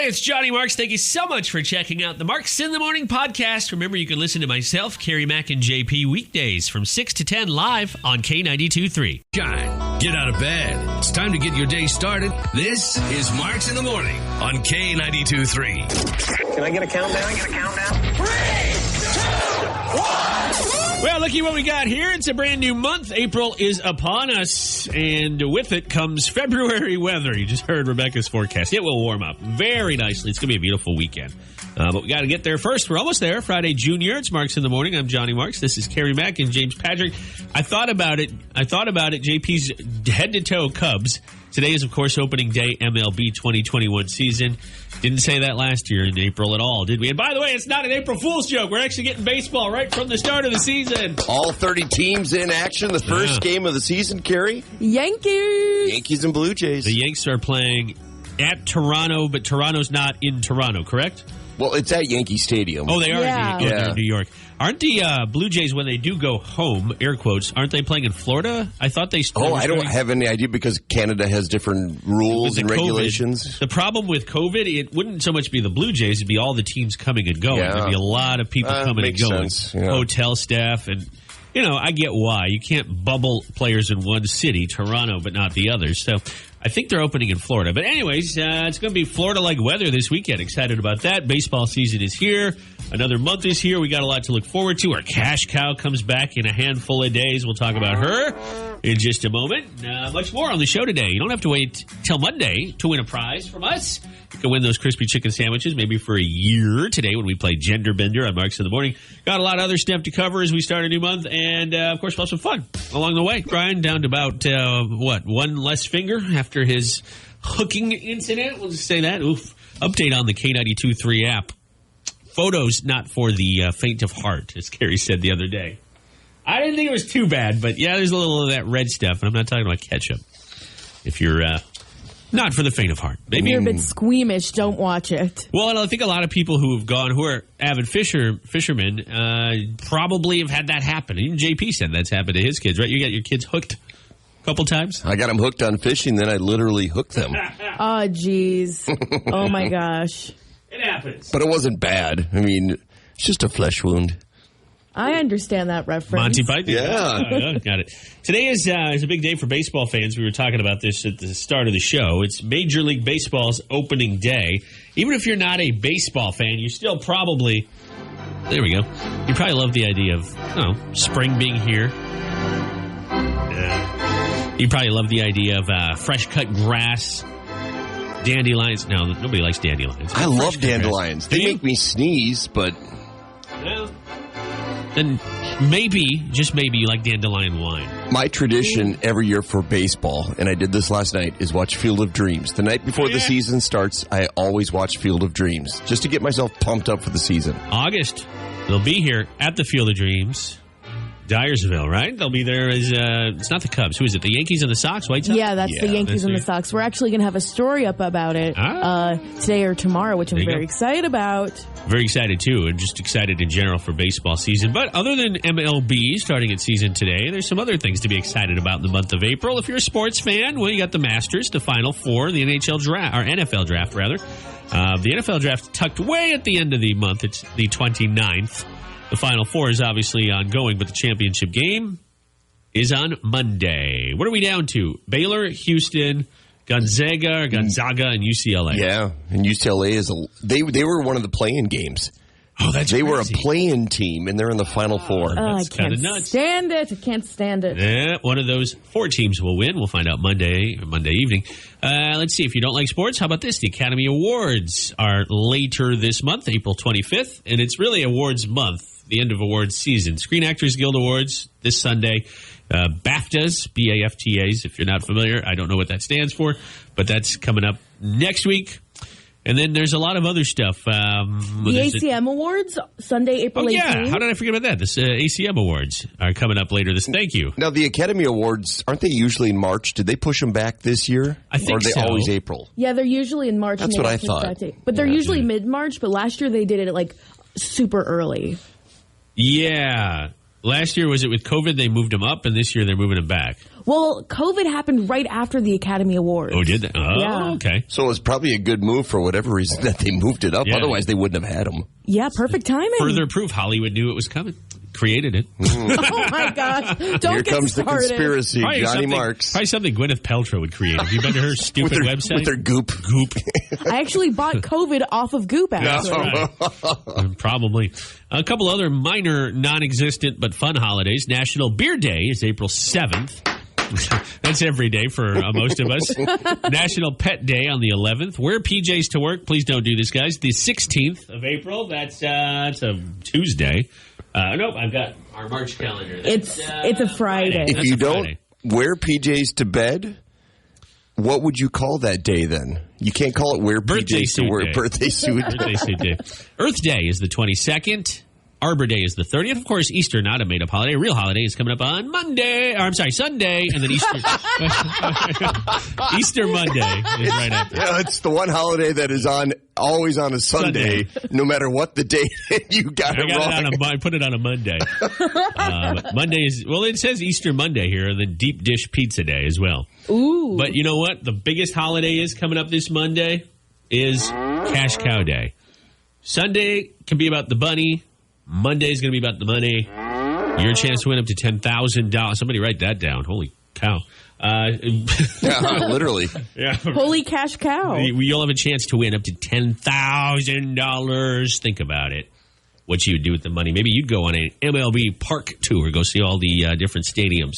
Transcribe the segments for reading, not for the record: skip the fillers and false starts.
Hey, it's Johnny Marks. Thank you so much for checking out the Marks in the Morning podcast. Remember, you can listen to myself, Carrie Mack, and JP weekdays from 6 to 10 live on K92.3. Shine. Get out of bed. It's time to get your day started. This is Marks in the Morning on K92.3. Can I get a countdown? 3, 2, 1. Well, looky what we got here. It's a brand new month. April is upon us, and with it comes February weather. You just heard Rebecca's forecast. It will warm up very nicely. It's going to be a beautiful weekend. But we got to get there first. We're almost there. Friday, Junior. It's Marks in the Morning. I'm Johnny Marks. This is Carrie Mack and James Patrick. I thought about it. JP's head-to-toe Cubs. Today is, of course, opening day, MLB 2021 season. Didn't say that last year in April at all, did we? And by the way, it's not an April Fool's joke. We're actually getting baseball right from the start of the season. All 30 teams in action. The first game of the season, Carrie? Yankees And Blue Jays. The Yanks are playing at Toronto, but Toronto's not in Toronto, correct? Well, it's at Yankee Stadium. Oh, they are Yeah. they're in New York. Aren't the Blue Jays, when they do go home, air quotes, aren't they playing in Florida? I thought they I don't have any idea because Canada has different rules and regulations. The problem with COVID, it wouldn't so much be the Blue Jays, it'd be all the teams coming and going. Yeah. There'd be a lot of people coming and going. Sense, yeah. Hotel staff, and, I get why. You can't bubble players in one city, Toronto, but not the others. So I think they're opening in Florida. But anyways, it's going to be Florida-like weather this weekend. Excited about that. Baseball season is here. Another month is here. We got a lot to look forward to. Our cash cow comes back in a handful of days. We'll talk about her in just a moment. Much more on the show today. You don't have to wait till Monday to win a prize from us. You can win those crispy chicken sandwiches maybe for a year today when we play Gender Bender on Marks in the Morning. Got a lot of other stuff to cover as we start a new month. And, of course, we'll have some fun along the way. Brian down to about, one less finger after his hooking incident. We'll just say that. Oof. Update on the K92.3 app. Photos not for the faint of heart, as Carrie said the other day. I didn't think it was too bad, but yeah, there's a little of that red stuff, and I'm not talking about ketchup. If you're not for the faint of heart. Maybe you're a bit squeamish, don't watch it. Well, and I think a lot of people who have gone, who are avid fishermen, probably have had that happen. Even JP said that's happened to his kids, right? You got your kids hooked a couple times? I got them hooked on fishing, then I literally hooked them. Oh, jeez. Oh, my gosh. It happens. But it wasn't bad. I mean, it's just a flesh wound. I understand that reference. Monty Python. Yeah. Got it. Today is a big day for baseball fans. We were talking about this at the start of the show. It's Major League Baseball's opening day. Even if you're not a baseball fan, you still probably, there we go, you probably love the idea of, spring being here. You probably love the idea of fresh cut grass. Dandelions. No, nobody likes dandelions. I love dandelions. They make me sneeze, but... Well, then maybe, just maybe, you like dandelion wine. My tradition every year for baseball, and I did this last night, is watch Field of Dreams. The night before the season starts, I always watch Field of Dreams, just to get myself pumped up for the season. August, they'll be here at the Field of Dreams. Dyersville, right? They'll be there as, it's not the Cubs. Who is it? The Yankees and the Sox? White Sox? Yeah, that's the Yankees and the Sox. We're actually going to have a story up about it today or tomorrow, which I'm very excited about. Very excited, too, and just excited in general for baseball season. But other than MLB starting its season today, there's some other things to be excited about in the month of April. If you're a sports fan, well, you got the Masters, the Final Four, the NFL draft, rather. The NFL draft tucked way at the end of the month. It's the 29th. The Final Four is obviously ongoing, but the championship game is on Monday. What are we down to? Baylor, Houston, Gonzaga, and UCLA. Yeah, and UCLA they were one of the play-in games. Oh, that's They crazy. were a play-in team, and they're in the Final Four. That's I can't nuts. stand it. I can't stand it. Yeah, one of those 4 teams will win. We'll find out Monday evening. Let's see. If you don't like sports, how about this? The Academy Awards are later this month, April 25th, and it's really awards month, the end of awards season. Screen Actors Guild Awards this Sunday. BAFTAs, BAFTAs, if you're not familiar. I don't know what that stands for, but that's coming up next week. And then there's a lot of other stuff. The ACM Awards, Sunday, April 18th. Yeah, how did I forget about that? This ACM Awards are coming up later this. Thank you. Now, the Academy Awards, aren't they usually in March? Did they push them back this year? I think Or are they so. always April? Yeah, they're usually in March. That's and what they I push thought. back to- But they're usually mid-March, but last year they did it like super early. Yeah. Last year, was it with COVID, they moved them up, and this year they're moving them back. Well, COVID happened right after the Academy Awards. Oh, did they? Oh, yeah. Okay. So it was probably a good move for whatever reason that they moved it up. Yeah. Otherwise, they wouldn't have had them. Yeah, perfect timing. Further proof Hollywood knew it was coming. Created it. Oh, my gosh. Don't Here get comes started. the conspiracy, Johnny Marks. Probably something Gwyneth Paltrow would create. Have you been to her stupid website? With their Goop. I actually bought COVID off of Goop, actually. That's right. Probably. A couple other minor, non-existent, but fun holidays. National Beer Day is April 7th. That's every day for most of us. National Pet Day on the 11th. Wear PJs to work. Please don't do this, guys. The 16th of April. That's a Tuesday. Nope, I've got our March calendar. It's a Friday. If you don't wear PJs to bed, what would you call that day then? You can't call it wear PJs to work. Birthday suit. Birthday suit day. Earth Day is the 22nd. Arbor Day is the 30th. Of course, Easter, not a made-up holiday. A real holiday is coming up on Sunday, and then Easter. Easter Monday is right after. Yeah, it's the one holiday that is always on a Sunday, no matter what the day you got it wrong. I put it on a Monday. Monday is, well, it says Easter Monday here, and then Deep Dish Pizza Day as well. Ooh. But you know what? The biggest holiday is coming up this Monday is Cash Cow Day. Sunday can be about the bunny. Monday is going to be about the money. Your chance to win up to $10,000. Somebody write that down. Holy cow. Literally. Yeah. Holy cash cow. You'll have a chance to win up to $10,000. Think about it. What you would do with the money. Maybe you'd go on an MLB park tour, go see all the different stadiums.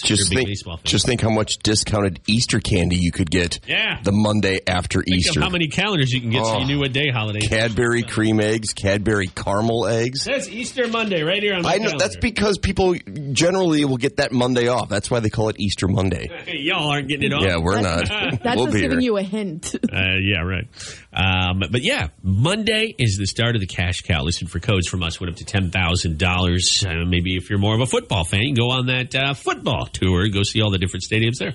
Just think how much discounted Easter candy you could get the Monday after Easter. Think of how many calendars you can get so you knew what day holiday is. Cadbury cream eggs, Cadbury caramel eggs. That's Easter Monday right here on my calendar. That's because people generally will get that Monday off. That's why they call it Easter Monday. Y'all aren't getting it off. Yeah, we're not. That's just giving you a hint. Yeah, right. But yeah, Monday is the start of the cash cow. Listen for codes from us. Went up to $10,000. Maybe if you're more of a football fan, you can go on that football tour. Go see all the different stadiums there.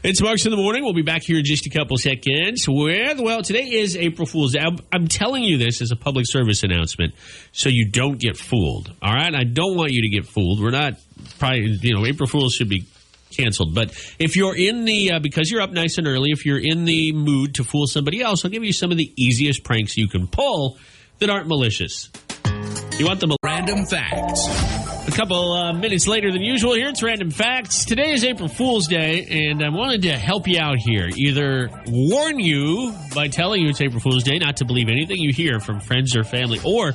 It's Marks in the Morning. We'll be back here in just a couple seconds with, well, today is April Fool's Day. I'm telling you this as a public service announcement so you don't get fooled. All right? I don't want you to get fooled. We're not probably, April Fool's should be canceled. But if you're in the, because you're up nice and early, if you're in the mood to fool somebody else, I'll give you some of the easiest pranks you can pull that aren't malicious. You want them random facts. A couple minutes later than usual here, it's Random Facts. Today is April Fool's Day, and I wanted to help you out here. Either warn you by telling you it's April Fool's Day not to believe anything you hear from friends or family, or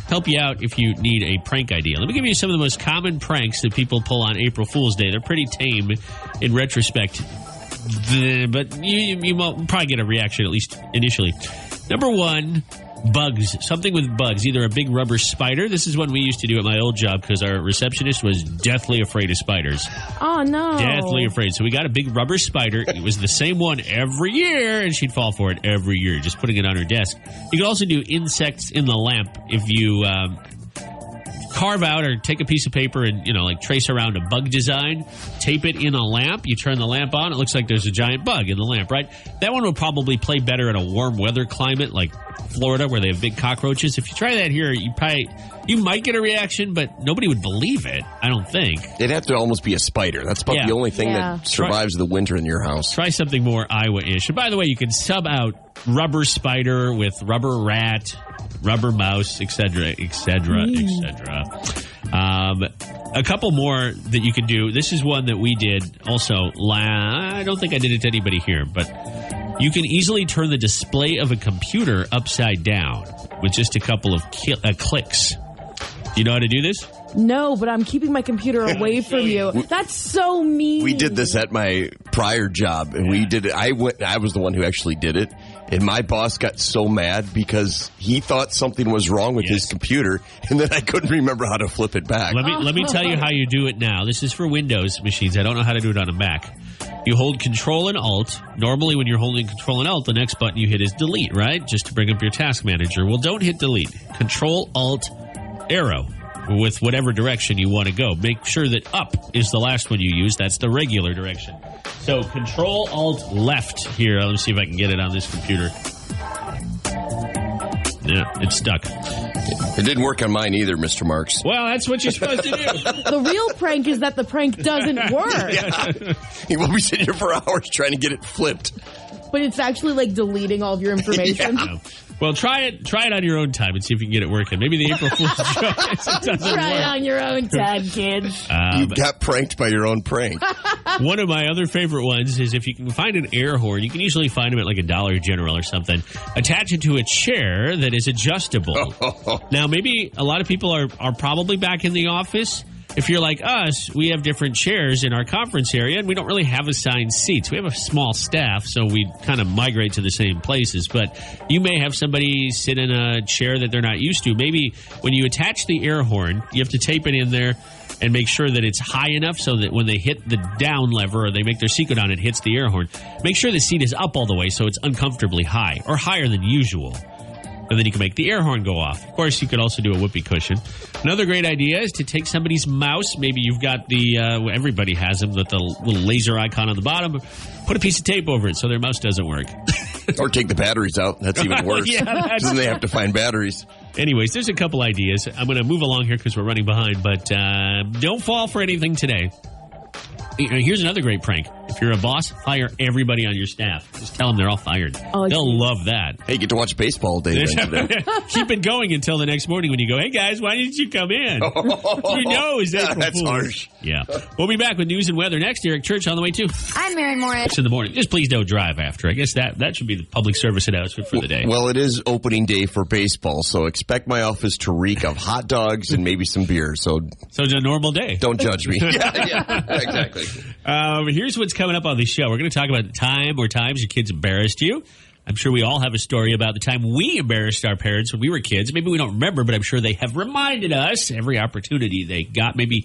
help you out if you need a prank idea. Let me give you some of the most common pranks that people pull on April Fool's Day. They're pretty tame in retrospect, but you won't probably get a reaction, at least initially. Number one, bugs. Something with bugs. Either a big rubber spider. This is one we used to do at my old job because our receptionist was deathly afraid of spiders. Oh, no. Deathly afraid. So we got a big rubber spider. It was the same one every year, and she'd fall for it every year, just putting it on her desk. You could also do insects in the lamp if you carve out or take a piece of paper and, trace around a bug design, tape it in a lamp. You turn the lamp on, it looks like there's a giant bug in the lamp, right? That one would probably play better in a warm weather climate like Florida where they have big cockroaches. If you try that here, you might get a reaction, but nobody would believe it, I don't think. It'd have to almost be a spider. That's about the only thing that survives the winter in your house. Try something more Iowa-ish. And by the way, you can sub out rubber spider with rubber rat, rubber mouse, etc., etc., etc. A couple more that you can do. This is one that we did also. I don't think I did it to anybody here, but you can easily turn the display of a computer upside down with just a couple of clicks. Do you know how to do this? No, but I'm keeping my computer away from you. That's so mean. We did this at my prior job, and we did it. I was the one who actually did it, and my boss got so mad because he thought something was wrong with his computer, and then I couldn't remember how to flip it back. Let me tell you how you do it now. This is for Windows machines. I don't know how to do it on a Mac. You hold Control and Alt. Normally, when you're holding Control and Alt, the next button you hit is Delete, right? Just to bring up your task manager. Well, don't hit Delete. Control, Alt, Arrow with whatever direction you want to go. Make sure that up is the last one you use. That's the regular direction. So Control, Alt, Left here. Let me see if I can get it on this computer. Yeah, it's stuck. It didn't work on mine either, Mr. Marks. Well, that's what you're supposed to do. The real prank is that the prank doesn't work. Yeah. He will be sitting here for hours trying to get it flipped. But it's actually like deleting all of your information. Yeah. Well, try it on your own time and see if you can get it working. Maybe the April Fool's joke doesn't Try work. it on your own time, kids. You got pranked by your own prank. One of my other favorite ones is if you can find an air horn, you can usually find them at like a Dollar General or something. Attach it to a chair that is adjustable. Now, maybe a lot of people are probably back in the office. If you're like us, we have different chairs in our conference area, and we don't really have assigned seats. We have a small staff, so we kind of migrate to the same places. But you may have somebody sit in a chair that they're not used to. Maybe when you attach the air horn, you have to tape it in there and make sure that it's high enough so that when they hit the down lever or they make their seat go down, it hits the air horn. Make sure the seat is up all the way so it's uncomfortably high or higher than usual. And then you can make the air horn go off. Of course, you could also do a whoopee cushion. Another great idea is to take somebody's mouse. Maybe you've got everybody has them, with the little laser icon on the bottom. Put a piece of tape over it so their mouse doesn't work. Or take the batteries out. That's even worse. Yeah, then they have to find batteries. Anyways, there's a couple ideas. I'm going to move along here because we're running behind, but don't fall for anything today. Here's another great prank. If you're a boss, fire everybody on your staff. Just tell them they're all fired. They'll love that. Hey, you get to watch baseball all day then today. Keep it going until the next morning when you go, hey, guys, why didn't you come in? Who knows? That's harsh. Yeah. We'll be back with news and weather next. Eric Church on the way, too. I'm Mary Morris. In the morning. Just please don't drive after. I guess that should be the public service announcement for the day. Well, it is opening day for baseball, so expect my office to reek of hot dogs and maybe some beer. So it's a normal day. Don't judge me. Yeah, exactly. Here's what's coming up on the show. We're going to talk about the time or times your kids embarrassed you. I'm sure we all have a story about the time we embarrassed our parents when we were kids. Maybe we don't remember, but I'm sure they have reminded us every opportunity they got. Maybe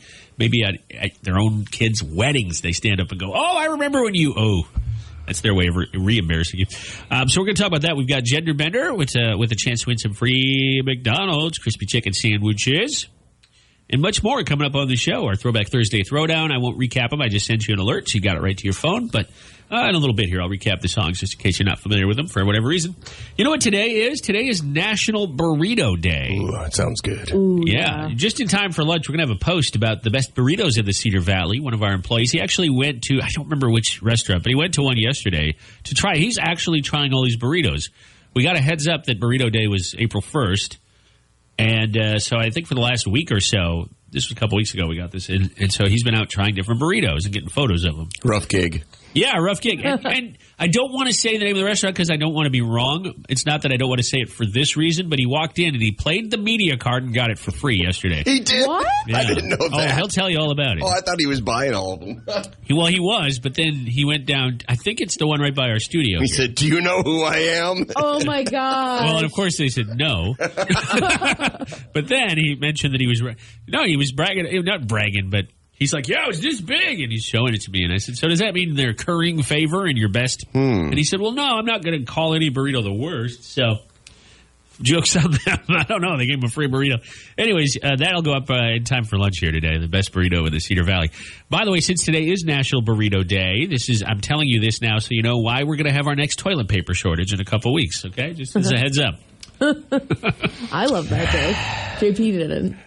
at their own kids' weddings, they stand up and go, oh, I remember when you... Oh, that's their way of re-embarrassing you. So we're going to talk about that. We've got Gender Bender with a chance to win some free McDonald's crispy chicken sandwiches. And much more coming up on the show. Our Throwback Thursday Throwdown. I won't recap them. I just sent you an alert, so you got it right to your phone. But in a little bit here, I'll recap the songs just in case you're not familiar with them for whatever reason. You know what today is? Today is National Burrito Day. Ooh, that sounds good. Ooh, yeah. Just in time for lunch, we're going to have a post about the best burritos in the Cedar Valley. One of our employees, he actually went to, I don't remember which restaurant, but he went to one yesterday to try. He's actually trying all these burritos. We got a heads up that Burrito Day was April 1st. And so I think for the last week or so, this was a couple weeks ago we got this, and so he's been out trying different burritos and getting photos of them. Rough gig. Yeah, rough gig. And I don't want to say the name of the restaurant because I don't want to be wrong. It's not that I don't want to say it for this reason, but he walked in and he played the media card and got it for free yesterday. He did? What? Yeah. I didn't know that. Oh, he'll tell you all about it. Oh, I thought he was buying all of them. He was, but then he went down. I think it's the one right by our studio. He said, do you know who I am? Oh, my God. Well, and of course they said no. But then he mentioned that he was bragging, not bragging, but he's like, yeah, it's this big. And he's showing it to me. And I said, so does that mean they're currying favor in your best? And he said, well, no, I'm not going to call any burrito the worst. So jokes on them. I don't know. They gave him a free burrito. Anyways, that'll go up in time for lunch here today. The best burrito in the Cedar Valley. By the way, since today is National Burrito Day, I'm telling you this now so you know why we're going to have our next toilet paper shortage in a couple weeks. Okay? Just as a heads up. I love that day. JP didn't.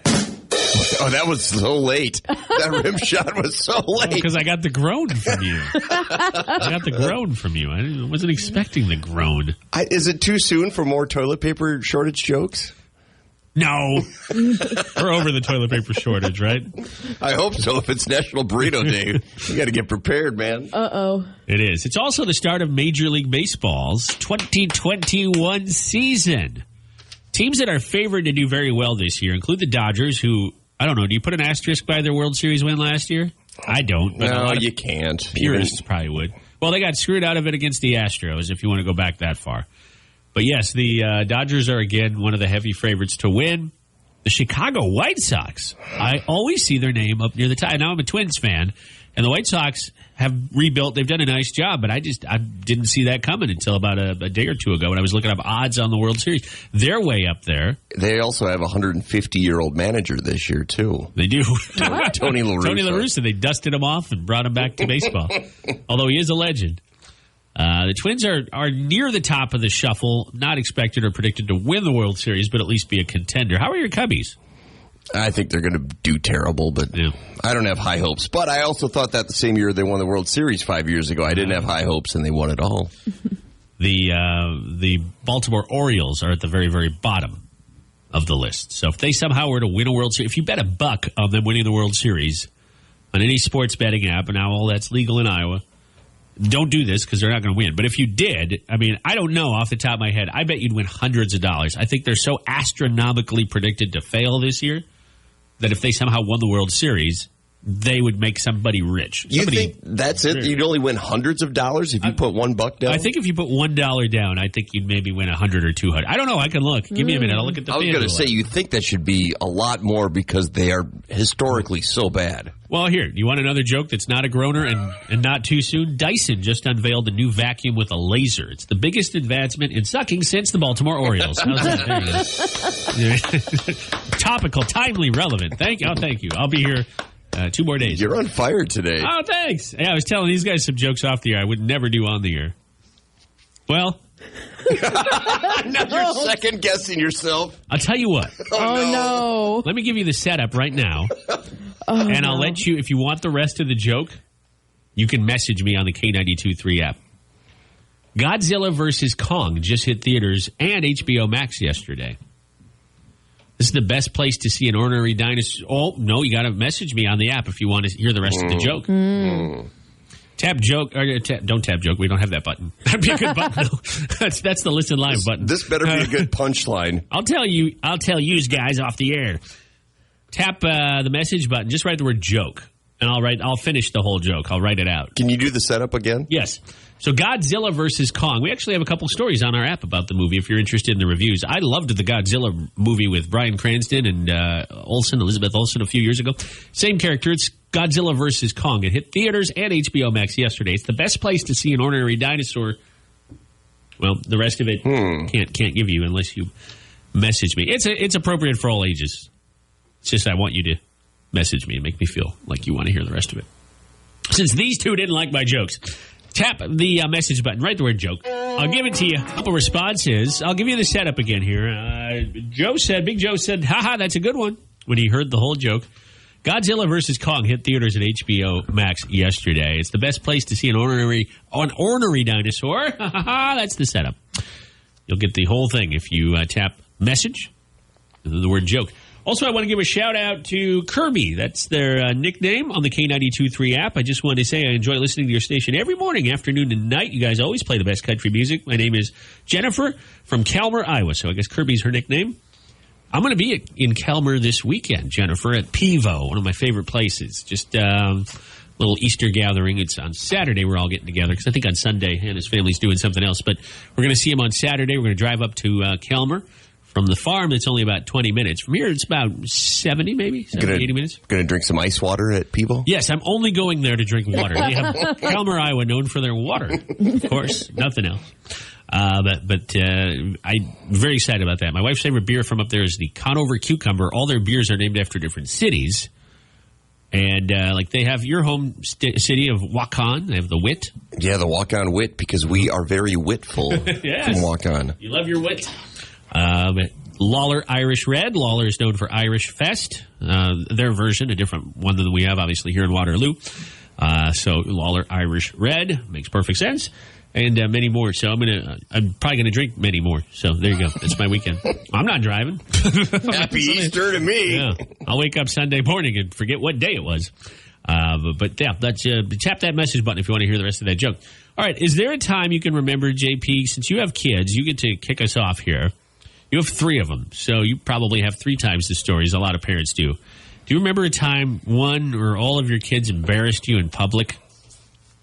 Oh, that was so late. That rim shot was so late. Because I got the groan from you. I wasn't expecting the groan. Is it too soon for more toilet paper shortage jokes? No. We're over the toilet paper shortage, right? I hope so. If it's National Burrito Day, you got to get prepared, man. Uh-oh. It is. It's also the start of Major League Baseball's 2021 season. Teams that are favored to do very well this year include the Dodgers, who, I don't know, do you put an asterisk by their World Series win last year? I don't. But no, you can't. Purists probably would. Well, they got screwed out of it against the Astros, if you want to go back that far. But yes, the Dodgers are, again, one of the heavy favorites to win. The Chicago White Sox, I always see their name up near the top. Now I'm a Twins fan, and the White Sox have rebuilt. They've done a nice job, but I didn't see that coming until about a day or two ago when I was looking up odds on the World Series. They're way up there. They also have a 150-year-old manager this year, too. They do. Tony La Russa. Tony La Russa. They dusted him off and brought him back to baseball, although he is a legend. The Twins are near the top of the shuffle, not expected or predicted to win the World Series, but at least be a contender. How are your Cubbies? I think they're going to do terrible, but I don't have high hopes. But I also thought that the same year they won the World Series 5 years ago, I didn't have high hopes, and they won it all. The Baltimore Orioles are at the very, very bottom of the list. So if they somehow were to win a World Series, if you bet a buck on them winning the World Series on any sports betting app, and now all that's legal in Iowa, don't do this because they're not going to win. But if you did, I mean, I don't know off the top of my head. I bet you'd win hundreds of dollars. I think they're so astronomically predicted to fail this year that if they somehow won the World Series, they would make somebody rich. You think that's it? You'd only win hundreds of dollars if you put $1 down? I think if you put $1 down, I think you'd maybe win 100 or 200. I don't know. I can look. Give me a minute. I'll look at the I was going to say, you think that should be a lot more because they are historically so bad. Well, here, you want another joke that's not a groaner and not too soon? Dyson just unveiled a new vacuum with a laser. It's the biggest advancement in sucking since the Baltimore Orioles. How's that? There you go. Topical, timely, relevant. Thank you. I'll be here 2 more days. You're on fire today. Oh, thanks. Yeah, I was telling these guys some jokes off the air I would never do on the air. Well. Now you're second guessing yourself. I'll tell you what. Oh, no. Let me give you the setup right now. And I'll let you, if you want the rest of the joke, you can message me on the K92.3 app. Godzilla vs. Kong just hit theaters and HBO Max yesterday. This is the best place to see an ornery dinosaur. Oh, no, you got to message me on the app if you want to hear the rest of the joke. Tap joke. Don't tap joke. We don't have that button. That'd be a good button. That's the listen live button. This better be a good punchline. I'll tell you guys off the air. Tap the message button. Just write the word joke, and I'll finish the whole joke. I'll write it out. Can you do the setup again? Yes. So Godzilla vs. Kong. We actually have a couple stories on our app about the movie if you're interested in the reviews. I loved the Godzilla movie with Bryan Cranston and Elizabeth Olsen a few years ago. Same character. It's Godzilla vs. Kong. It hit theaters and HBO Max yesterday. It's the best place to see an ornery dinosaur. Well, the rest of it can't give you unless you message me. It's appropriate for all ages. It's just I want you to message me and make me feel like you want to hear the rest of it. Since these two didn't like my jokes, tap the message button. Write the word joke. I'll give it to you. A couple responses. I'll give you the setup again here. Big Joe said, haha, that's a good one, when he heard the whole joke. Godzilla vs. Kong hit theaters at HBO Max yesterday. It's the best place to see an ornery dinosaur. That's the setup. You'll get the whole thing if you tap message and then the word joke. Also, I want to give a shout-out to Kirby. That's their nickname on the K92.3 app. I just wanted to say I enjoy listening to your station every morning, afternoon, and night. You guys always play the best country music. My name is Jennifer from Calmer, Iowa. So I guess Kirby's her nickname. I'm going to be in Calmer this weekend, Jennifer, at Pivo, one of my favorite places. Just a little Easter gathering. It's on Saturday. We're all getting together because I think on Sunday Hannah's family's doing something else. But we're going to see him on Saturday. We're going to drive up to Calmer. From the farm, it's only about 20 minutes. From here, it's about 70, maybe, 80 minutes. Going to drink some ice water at Pivo? Yes, I'm only going there to drink water. They have Calmer, Iowa, known for their water. Of course, nothing else. But I'm very excited about that. My wife's favorite beer from up there is the Conover Cucumber. All their beers are named after different cities. And like they have your home city of Waukon. They have the Wit. Yeah, the Waukon Wit, because we are very witful yes. from Waukon. You love your wit. Lawler Irish Red. Lawler is known for Irish Fest. Their version, a different one than we have, obviously, here in Waterloo. So Lawler Irish Red makes perfect sense. And many more. So I'm probably gonna drink many more. So there you go. That's my weekend. I'm not driving. Happy Easter to me. Yeah. I'll wake up Sunday morning and forget what day it was. But yeah, that's tap that message button if you want to hear the rest of that joke. All right. Is there a time you can remember, JP, since you have kids, you get to kick us off here. You have 3 of them, so you probably have 3 times the stories a lot of parents do. Do you remember a time one or all of your kids embarrassed you in public?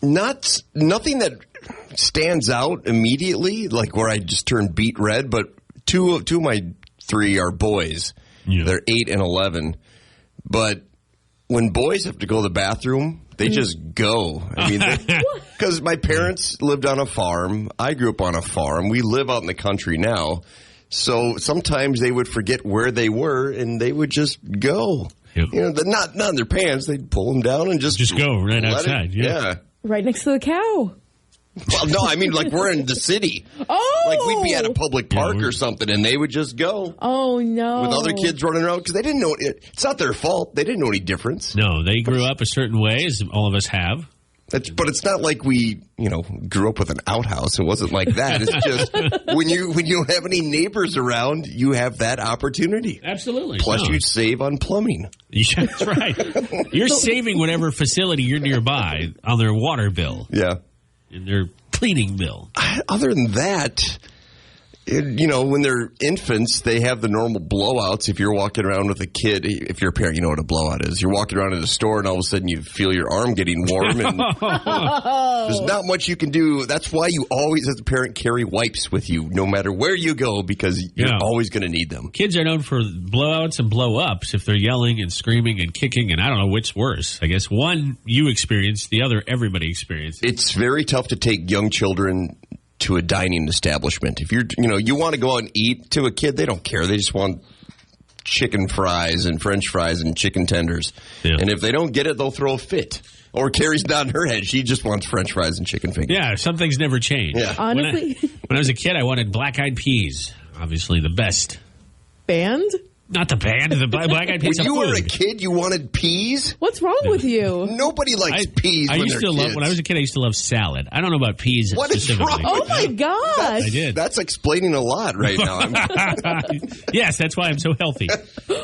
Nothing that stands out immediately, like where I just turned beet red, but two of my 3 are boys. Yeah. They're 8 and 11. But when boys have to go to the bathroom, they just go. I mean, because my parents lived on a farm. I grew up on a farm. We live out in the country now. So sometimes they would forget where they were, and they would just go. Yep. You know, not in their pants. They'd pull them down and just go right outside. Yeah. Right next to the cow. Well, no, I mean, like, we're in the city. Oh! Like, we'd be at a public park or something, and they would just go. Oh, no. With other kids running around, because they didn't know. It's not their fault. They didn't know any difference. No, they grew up a certain way, as all of us have. But it's not like we, grew up with an outhouse. It wasn't like that. It's just when you don't have any neighbors around, you have that opportunity. Absolutely. Plus, you save on plumbing. Yeah, that's right. You're saving whatever facility you're nearby on their water bill. Yeah. And their cleaning bill. Other than that, when they're infants, they have the normal blowouts. If you're walking around with a kid, if you're a parent, you know what a blowout is. You're walking around in a store, and all of a sudden you feel your arm getting warm, and there's not much you can do. That's why you always, as a parent, carry wipes with you, no matter where you go, because you're always going to need them. Kids are known for blowouts and blow-ups if they're yelling and screaming and kicking, and I don't know which worse. I guess one you experience, the other everybody experiences. It's very tough to take young children to a dining establishment. If you want to go out and eat, to a kid, they don't care. They just want chicken fries and French fries and chicken tenders. Yeah. And if they don't get it, they'll throw a fit. Or Carrie's nodding her head. She just wants French fries and chicken fingers. Yeah, some things never change. Yeah. Honestly. When I was a kid, I wanted black-eyed peas. Obviously the best. Band? Not the band, the black-eyed peas. When you were a kid, you wanted peas? What's wrong with you? Nobody likes peas when they're kids. When I was a kid, I used to love salad. I don't know about peas specifically. What is wrong? Oh, my gosh. I did. That's explaining a lot right now. Yes, that's why I'm so healthy.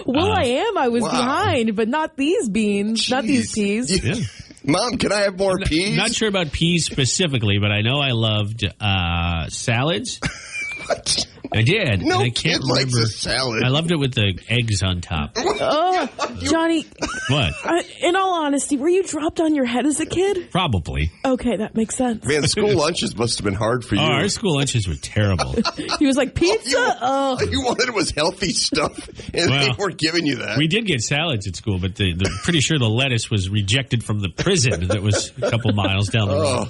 Well, I am. I was behind, but not these beans. Jeez. Not these peas. Yeah. Mom, can I have more peas? Not sure about peas specifically, but I know I loved salads. What? I did. No and I can't kid likes remember. a salad. I loved it with the eggs on top. Oh, Johnny. What? In all honesty, were you dropped on your head as a kid? Probably. Okay, that makes sense. Man, school lunches must have been hard for you. Oh, our school lunches were terrible. He was like, pizza? All you wanted was healthy stuff, and they weren't giving you that. We did get salads at school, but pretty sure the lettuce was rejected from the prison that was a couple miles down the road.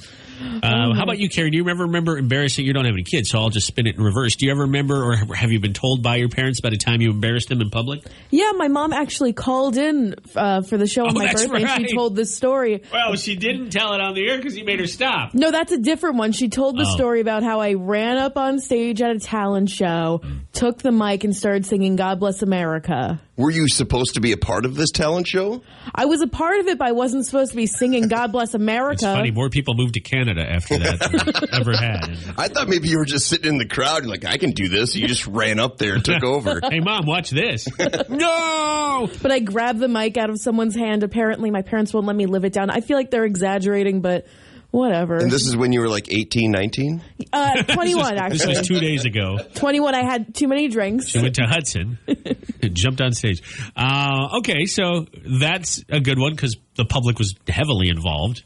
How about you, Carrie? Do you remember embarrassing? You don't have any kids, so I'll just spin it in reverse. Do you ever remember, or have you been told by your parents about a time you embarrassed them in public? Yeah, my mom actually called in for the show on my birthday. Right. And she told this story. Well, she didn't tell it on the air because you made her stop. No, that's a different one. She told the story about how I ran up on stage at a talent show, took the mic, and started singing "God Bless America." Were you supposed to be a part of this talent show? I was a part of it, but I wasn't supposed to be singing "God Bless America." It's funny, more people moved to Canada after that than ever had. I thought maybe you were just sitting in the crowd and like, I can do this. You just ran up there and took over. Hey, Mom, watch this. No! But I grabbed the mic out of someone's hand. Apparently, my parents won't let me live it down. I feel like they're exaggerating, but whatever. And this is when you were like 18, 19? 21, actually. This was 2 days ago. 21, I had too many drinks. She went to Hudson and jumped on stage. Okay, so that's a good one because the public was heavily involved.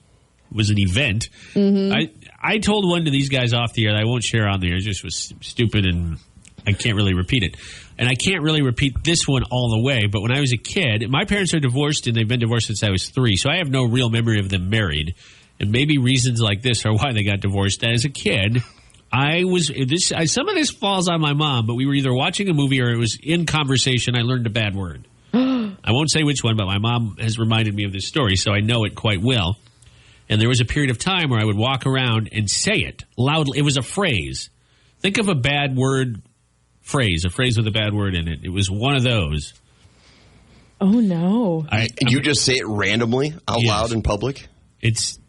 It was an event. Mm-hmm. I told one to these guys off the air that I won't share on the air. It just was stupid and I can't really repeat it. And I can't really repeat this one all the way, but when I was a kid, my parents are divorced and they've been divorced since I was 3, so I have no real memory of them married. And maybe reasons like this are why they got divorced. As a kid, some of this falls on my mom, but we were either watching a movie or it was in conversation. I learned a bad word. I won't say which one, but my mom has reminded me of this story, so I know it quite well. And there was a period of time where I would walk around and say it loudly. It was a phrase. Think of a bad word phrase, a phrase with a bad word in it. It was one of those. Oh, no. You just say it randomly out loud in public? It's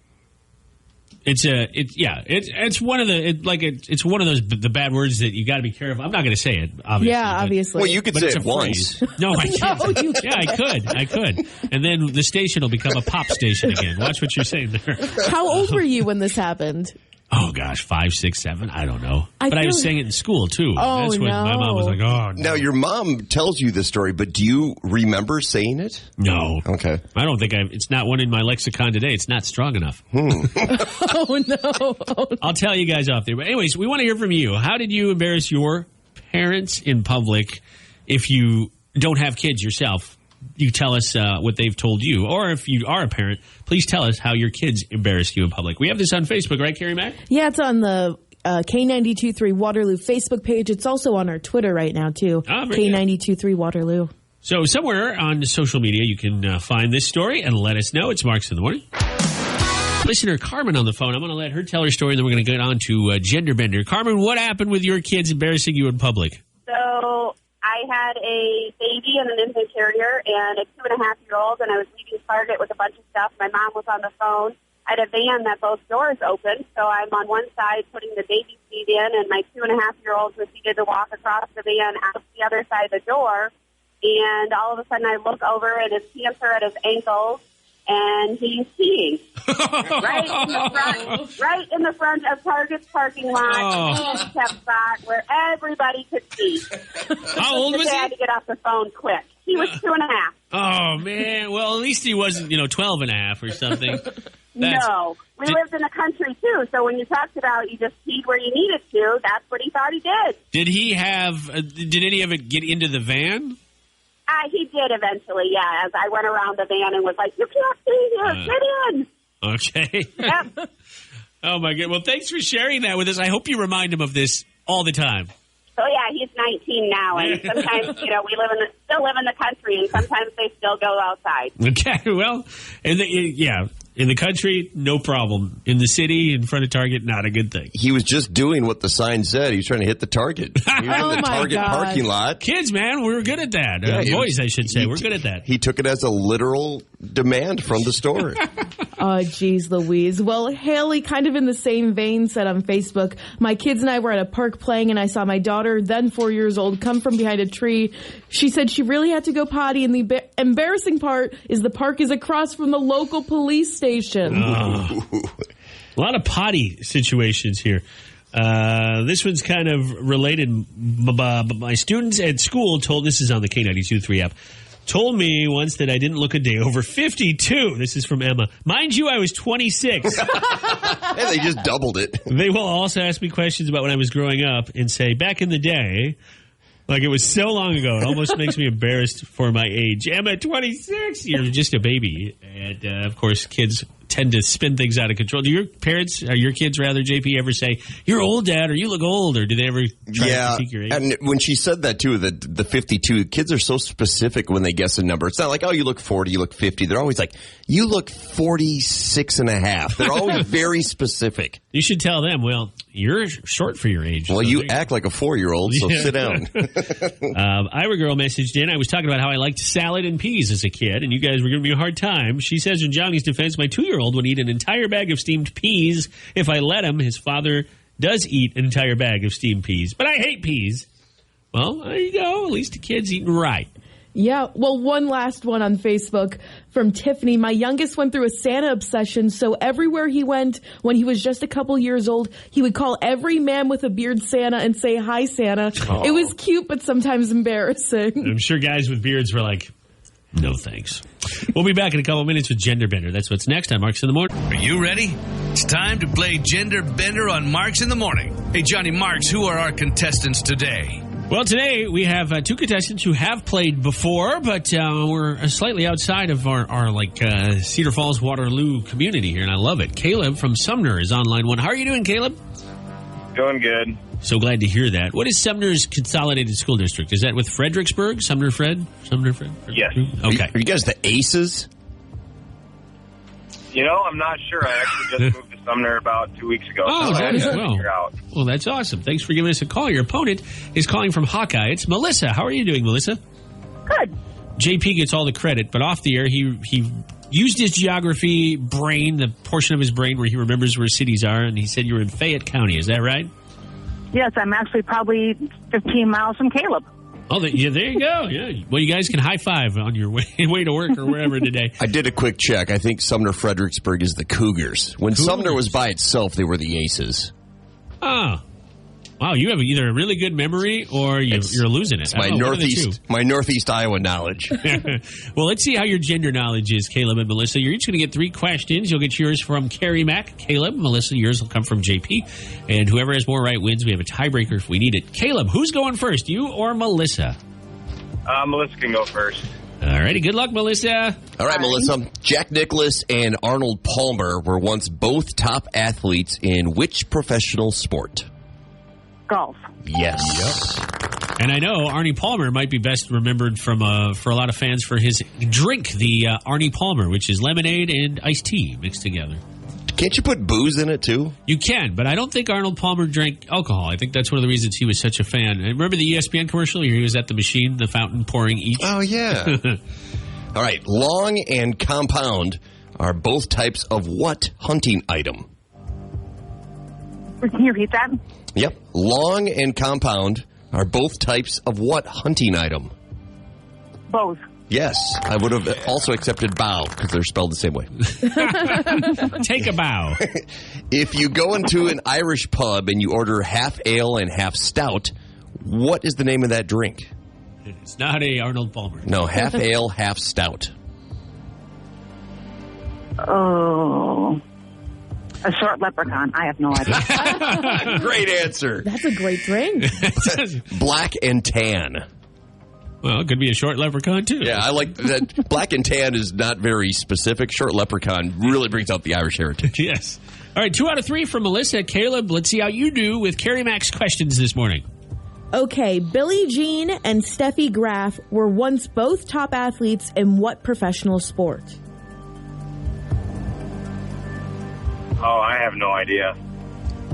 one of those the bad words that you got to be careful. I'm not going to say it, obviously. Yeah, obviously. Well, you could say it once. No, I can't. No, you can't. Yeah, I could. And then the station will become a pop station again. Watch what you're saying there. How old were you when this happened? Oh, gosh, 5, 6, 7. I don't know. But I was saying it in school, too. Oh, that's when my mom was like, oh, no. Now, your mom tells you this story, but do you remember saying it? No. Okay. I don't think it's not one in my lexicon today. It's not strong enough. Oh, no. I'll tell you guys off there. But anyways, we want to hear from you. How did you embarrass your parents in public if you don't have kids yourself? You tell us what they've told you. Or if you are a parent, please tell us how your kids embarrassed you in public. We have this on Facebook, right, Carrie Mack? Yeah, it's on the K92.3 Waterloo Facebook page. It's also on our Twitter right now, too. K92.3 Waterloo. So somewhere on social media, you can find this story and let us know. It's Marks in the Morning. Listener Carmen on the phone. I'm going to let her tell her story, and then we're going to get on to Gender Bender. Carmen, what happened with your kids embarrassing you in public? So I had a baby and an infant carrier and a 2.5-year-old, and I was leaving Target with a bunch of stuff. My mom was on the phone. I had a van that both doors opened, so I'm on one side putting the baby seat in, and my 2.5-year-old proceeded to walk across the van out the other side of the door. And all of a sudden I look over, and his pants are at his ankles, and he's peeing right in the front of Target's parking lot, handicap spot where everybody could see. How old was he? I had to get off the phone quick. He was 2.5. Oh, man. Well, at least he wasn't, 12 and a half or something. No. We lived in the country, too, so when you talked about you just peed where you needed to, that's what he thought he did. Did he have, did any of it get into the van? He did eventually, yeah, as I went around the van and was like, you can't be here, get in. Okay. Yep. Oh, my God. Well, thanks for sharing that with us. I hope you remind him of this all the time. So, yeah, he's 19 now, and sometimes, we still live in the country, and sometimes they still go outside. Okay, well, in the country, no problem. In the city, in front of Target, not a good thing. He was just doing what the sign said. He was trying to hit the target. He was in the Target parking lot. Kids, man, we were good at that. Boys, I should say. We're good at that. He took it as a literal demand from the store. Oh, geez, Louise. Well, Haley, kind of in the same vein, said on Facebook, my kids and I were at a park playing, and I saw my daughter, then 4 years old, come from behind a tree. She said she really had to go potty, and the embarrassing part is the park is across from the local police station. A lot of potty situations here. This one's kind of related. My students at school this is on the K92.3 app, told me once that I didn't look a day over 52. This is from Emma. Mind you, I was 26. Yeah, they just doubled it. They will also ask me questions about when I was growing up and say, back in the day, like it was so long ago, it almost makes me embarrassed for my age. Emma, 26, you're just a baby. And, of course, kids tend to spin things out of control. Do your parents, or your kids rather, JP, ever say, you're old, Dad, or you look old, or do they ever try to critique your age? And when she said that, too, the 52, kids are so specific when they guess a number. It's not like, oh, you look 40, you look 50. They're always like, you look 46 and a half. They're always very specific. You should tell them, well, you're short for your age. Well, so you act like a 4-year-old, so sit down. Ira Girl messaged in. I was talking about how I liked salad and peas as a kid, and you guys were giving me a hard time. She says, in Johnny's defense, my 2-year-old would eat an entire bag of steamed peas if I let him. His father does eat an entire bag of steamed peas, but I hate peas. Well, there you go. At least the kid's eating right. Yeah, well, one last one on Facebook from Tiffany. My youngest went through a Santa obsession, so everywhere he went when he was just a couple years old, he would call every man with a beard Santa and say, hi, Santa. Oh. It was cute, but sometimes embarrassing. I'm sure guys with beards were like, no thanks. We'll be back in a couple minutes with Gender Bender. That's what's next on Marks in the Morning. Are you ready? It's time to play Gender Bender on Marks in the Morning. Hey, Johnny Marks, who are our contestants today? Well, today we have two contestants who have played before, but we're slightly outside of our Cedar Falls, Waterloo community here, and I love it. Caleb from Sumner is on line one. How are you doing, Caleb? Doing good. So glad to hear that. What is Sumner's consolidated school district? Is that with Fredericksburg? Sumner Fred? Yes. Okay. Are you guys the Aces? I'm not sure. I actually just moved to Sumner about 2 weeks ago. Oh, so well, that's awesome. Thanks for giving us a call. Your opponent is calling from Hawkeye. It's Melissa. How are you doing, Melissa? Good. JP gets all the credit, but off the air, he used his geography brain, the portion of his brain where he remembers where cities are, and he said you were in Fayette County. Is that right? Yes, I'm actually probably 15 miles from Caleb. Oh, yeah, there you go. Yeah. Well, you guys can high five on your way to work or wherever today. I did a quick check. I think Sumner Fredericksburg is the Cougars. When Sumner was by itself, they were the Aces. Oh. Wow, you have either a really good memory or you're losing it. It's my Northeast Iowa knowledge. Well, let's see how your gender knowledge is, Caleb and Melissa. You're each going to get 3 questions. You'll get yours from Carrie Mack. Caleb, Melissa, yours will come from JP. And whoever has more right wins. We have a tiebreaker if we need it. Caleb, who's going first, you or Melissa? Melissa can go first. All righty, good luck, Melissa. All right, Melissa. Jack Nicklaus and Arnold Palmer were once both top athletes in which professional sport? Golf. Yes. Yep. And I know Arnie Palmer might be best remembered for a lot of fans for his drink, the Arnie Palmer, which is lemonade and iced tea mixed together. Can't you put booze in it, too? You can, but I don't think Arnold Palmer drank alcohol. I think that's one of the reasons he was such a fan. And remember the ESPN commercial where he was at the machine, the fountain pouring each? Oh, yeah. All right. Long and compound are both types of what hunting item? Can you repeat that? Yep. Long and compound are both types of what hunting item? Both. Yes. I would have also accepted bow because they're spelled the same way. Take a bow. If you go into an Irish pub and you order half ale and half stout, what is the name of that drink? It's not a Arnold Palmer. No, half ale, half stout. Oh. A short leprechaun. I have no idea. Great answer. That's a great drink. Black and tan. Well, it could be a short leprechaun, too. Yeah, I like that. Black and tan is not very specific. Short leprechaun really brings out the Irish heritage. Yes. All right, 2 out of 3 from Melissa. Caleb, let's see how you do with Carrie Mac's questions this morning. Okay, Billie Jean and Steffi Graf were once both top athletes in what professional sport? Oh, I have no idea.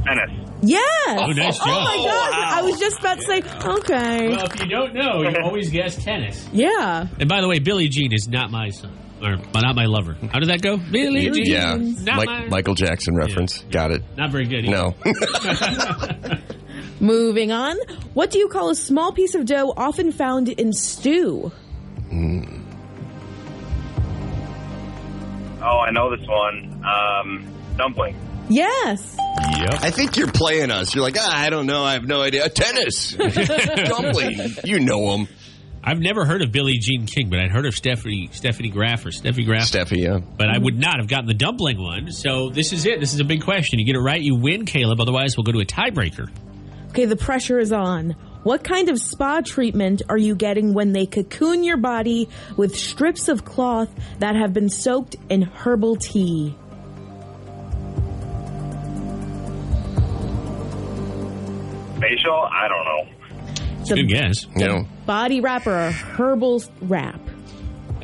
Tennis. Yes! Oh, nice job. Oh, my gosh. wow. I was just about to say, okay. Well, if you don't know, you always guess tennis. Yeah. And by the way, Billie Jean is not my son. Or not my lover. How did that go? Billie Jean. Yeah, Not Michael Jackson reference. Yeah. Got it. Not very good either. No. Moving on. What do you call a small piece of dough often found in stew? Oh, I know this one. Dumpling. Yes. Yep. I think you're playing us. You're like, I don't know. I have no idea. Tennis. Dumpling. You know them. I've never heard of Billie Jean King, but I'd heard of Steffi Graf or Steffi Graf. Steffi, yeah. But I would not have gotten the dumpling one. So this is it. This is a big question. You get it right, you win, Caleb. Otherwise, we'll go to a tiebreaker. Okay, the pressure is on. What kind of spa treatment are you getting when they cocoon your body with strips of cloth that have been soaked in herbal tea? Facial? I don't know. It's a good guess. No. Body wrap or a herbal wrap?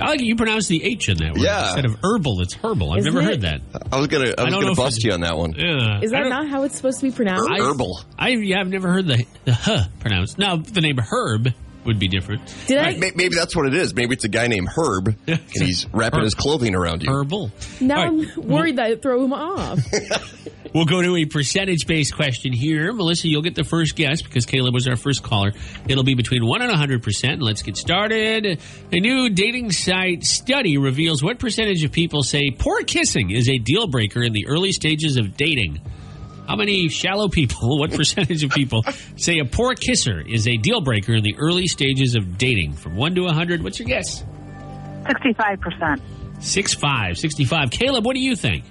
I like it. You pronounce the H in that word. Yeah. Instead of herbal, it's herbal. I've Isn't never it? heard that. I was gonna don't know if bust it's- you on that one. Yeah. Is that not how it's supposed to be pronounced? Herbal. I've never heard the huh pronounced. Now, the name Herb would be different. Did Right. I? Maybe that's what it is. Maybe it's a guy named Herb, and he's wrapping his clothing around you. Herbal. Now All right. I'm worried that it throw him off. We'll go to a percentage-based question here. Melissa, you'll get the first guess because Caleb was our first caller. It'll be between 1 and 100%. Let's get started. A new dating site study reveals what percentage of people say poor kissing is a deal breaker in the early stages of dating. How many shallow people, what percentage of people say a poor kisser is a deal breaker in the early stages of dating? From 1 to 100, what's your guess? 65%. 65. Caleb, what do you think?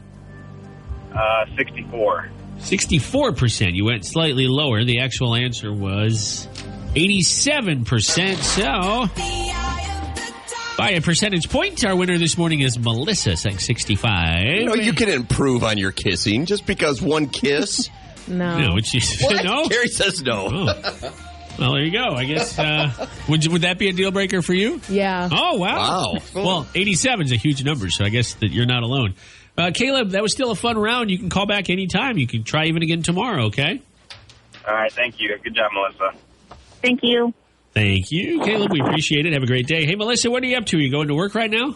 64. 64%. You went slightly lower. The actual answer was 87%. So, by a percentage point, our winner this morning is Melissa, saying 65. You know, you can improve on your kissing just because one kiss. No. No, which is, What? no? Carrie says no. Oh. Well, there you go. I guess, would that be a deal breaker for you? Yeah. Oh, wow. Wow. Well, 87 is a huge number, so I guess that you're not alone. Caleb, that was still a fun round. You can call back anytime. You can try even again tomorrow, okay? All right, thank you. Good job, Melissa. Thank you. Thank you, Caleb. We appreciate it. Have a great day. Hey, Melissa, what are you up to? Are you going to work right now?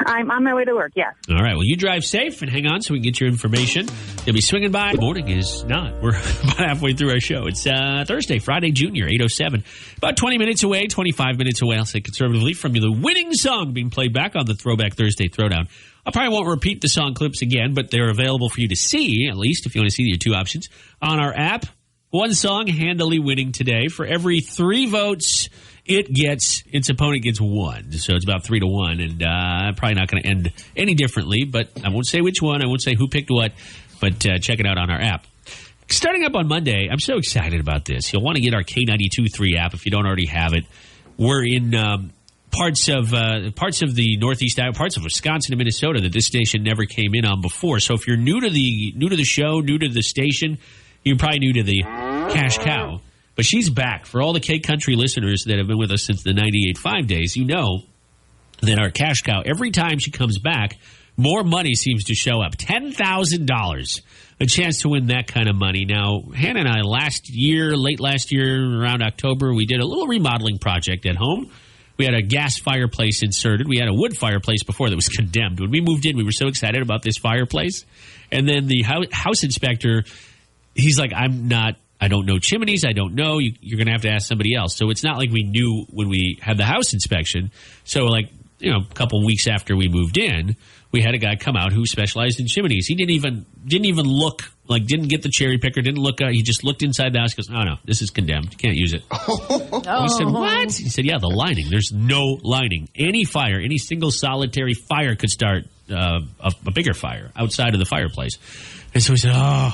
I'm on my way to work, yes. All right. Well, you drive safe and hang on so we can get your information. You'll be swinging by. The morning is not. We're about halfway through our show. It's Thursday, Friday, Junior, 8:07. About 20 minutes away, 25 minutes away, I'll say conservatively, from the winning song being played back on the Throwback Thursday Throwdown. I probably won't repeat the song clips again, but they're available for you to see, at least if you want to see your two options, on our app. One song handily winning today. For every 3 votes, its opponent gets 1. So it's about 3 to 1, and probably not going to end any differently, but I won't say which one. I won't say who picked what, but check it out on our app. Starting up on Monday, I'm so excited about this. You'll want to get our K92.3 app if you don't already have it. We're in parts of the Northeast, parts of Wisconsin and Minnesota that this station never came in on before. So if you're new to the show, new to the station, you're probably new to the Cash Cow. But she's back. For all the K-Country listeners that have been with us since the 98.5 days, you know that our Cash Cow, every time she comes back, more money seems to show up. $10,000. A chance to win that kind of money. Now, Hannah and I late last year, around October, we did a little remodeling project at home. We had a gas fireplace inserted. We had a wood fireplace before that was condemned. When we moved in, we were so excited about this fireplace. And then the house inspector, he's like, I don't know chimneys. I don't know. You're going to have to ask somebody else. So it's not like we knew when we had the house inspection. So a couple weeks after we moved in, we had a guy come out who specialized in chimneys. He didn't even look, didn't get the cherry picker, didn't look. He just looked inside the house. Goes, oh no, this is condemned. You can't use it. I said, what? He said, yeah, the lining. There's no lining. Any single solitary fire could start a bigger fire outside of the fireplace. And so we said, oh.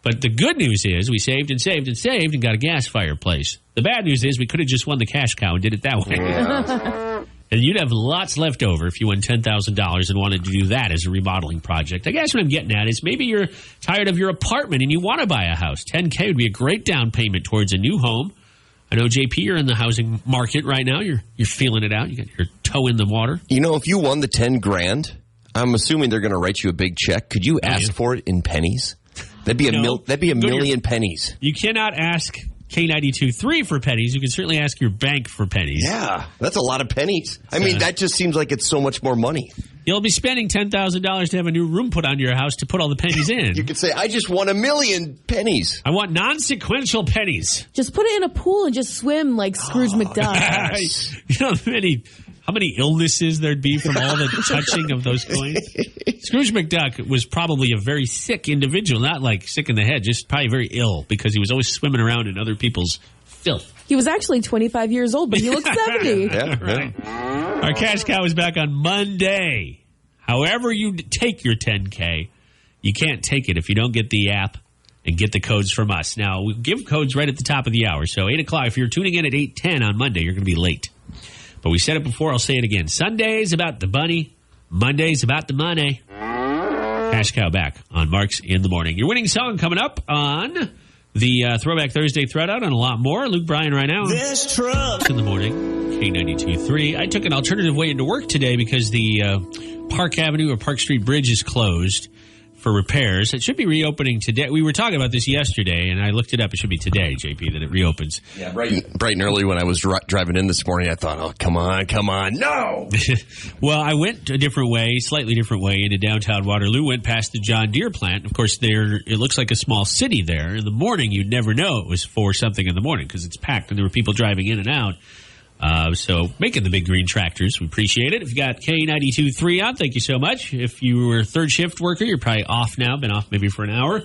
But the good news is we saved and saved and saved and got a gas fireplace. The bad news is we could have just won the cash cow and did it that way. Yeah. And you'd have lots left over if you won $10,000 and wanted to do that as a remodeling project. I guess what I'm getting at is maybe you're tired of your apartment and you want to buy a house. $10K would be a great down payment towards a new home. I know, JP, you're in the housing market right now. You're feeling it out. You got your toe in the water. If you won the $10,000, I'm assuming they're going to write you a big check. Could you ask for it in pennies? That'd be a million pennies. You cannot ask K92.3 for pennies. You can certainly ask your bank for pennies. Yeah, that's a lot of pennies. I mean, that just seems like it's so much more money. You'll be spending $10,000 to have a new room put onto your house to put all the pennies in. You could say, I just want 1,000,000 pennies. I want non-sequential pennies. Just put it in a pool and just swim like Scrooge McDuck. Yes. You know how many illnesses there'd be from all the touching of those coins? Scrooge McDuck was probably a very sick individual, not like sick in the head, just probably very ill because he was always swimming around in other people's filth. He was actually 25 years old, but he looked 70. Yeah, right. Our cash cow is back on Monday. However you take your $10K, you can't take it if you don't get the app and get the codes from us. Now, we give codes right at the top of the hour. So 8 o'clock, if you're tuning in at 8:10 on Monday, you're going to be late. But we said it before, I'll say it again. Sunday's about the bunny. Monday's about the money. Cash cow back on Marks in the Morning. Your winning song coming up on the Throwback Thursday Throwdown and a lot more. Luke Bryan right now. This truck. In the morning, K92.3. I took an alternative way into work today because the Park Avenue or Park Street Bridge is closed for repairs. It should be reopening today. We were talking about this yesterday, and I looked it up. It should be today, JP, that it reopens. Yeah, bright and early when I was driving in this morning, I thought, oh, come on, no! Well, I went a different way, slightly different way, into downtown Waterloo, went past the John Deere plant. Of course, it looks like a small city there. In the morning, you'd never know it was for something in the morning because it's packed, and there were people driving in and out. So making the big green tractors. We appreciate it. If you got K92.3 on, thank you so much. If you were a third shift worker, you're probably off now, been off maybe for an hour.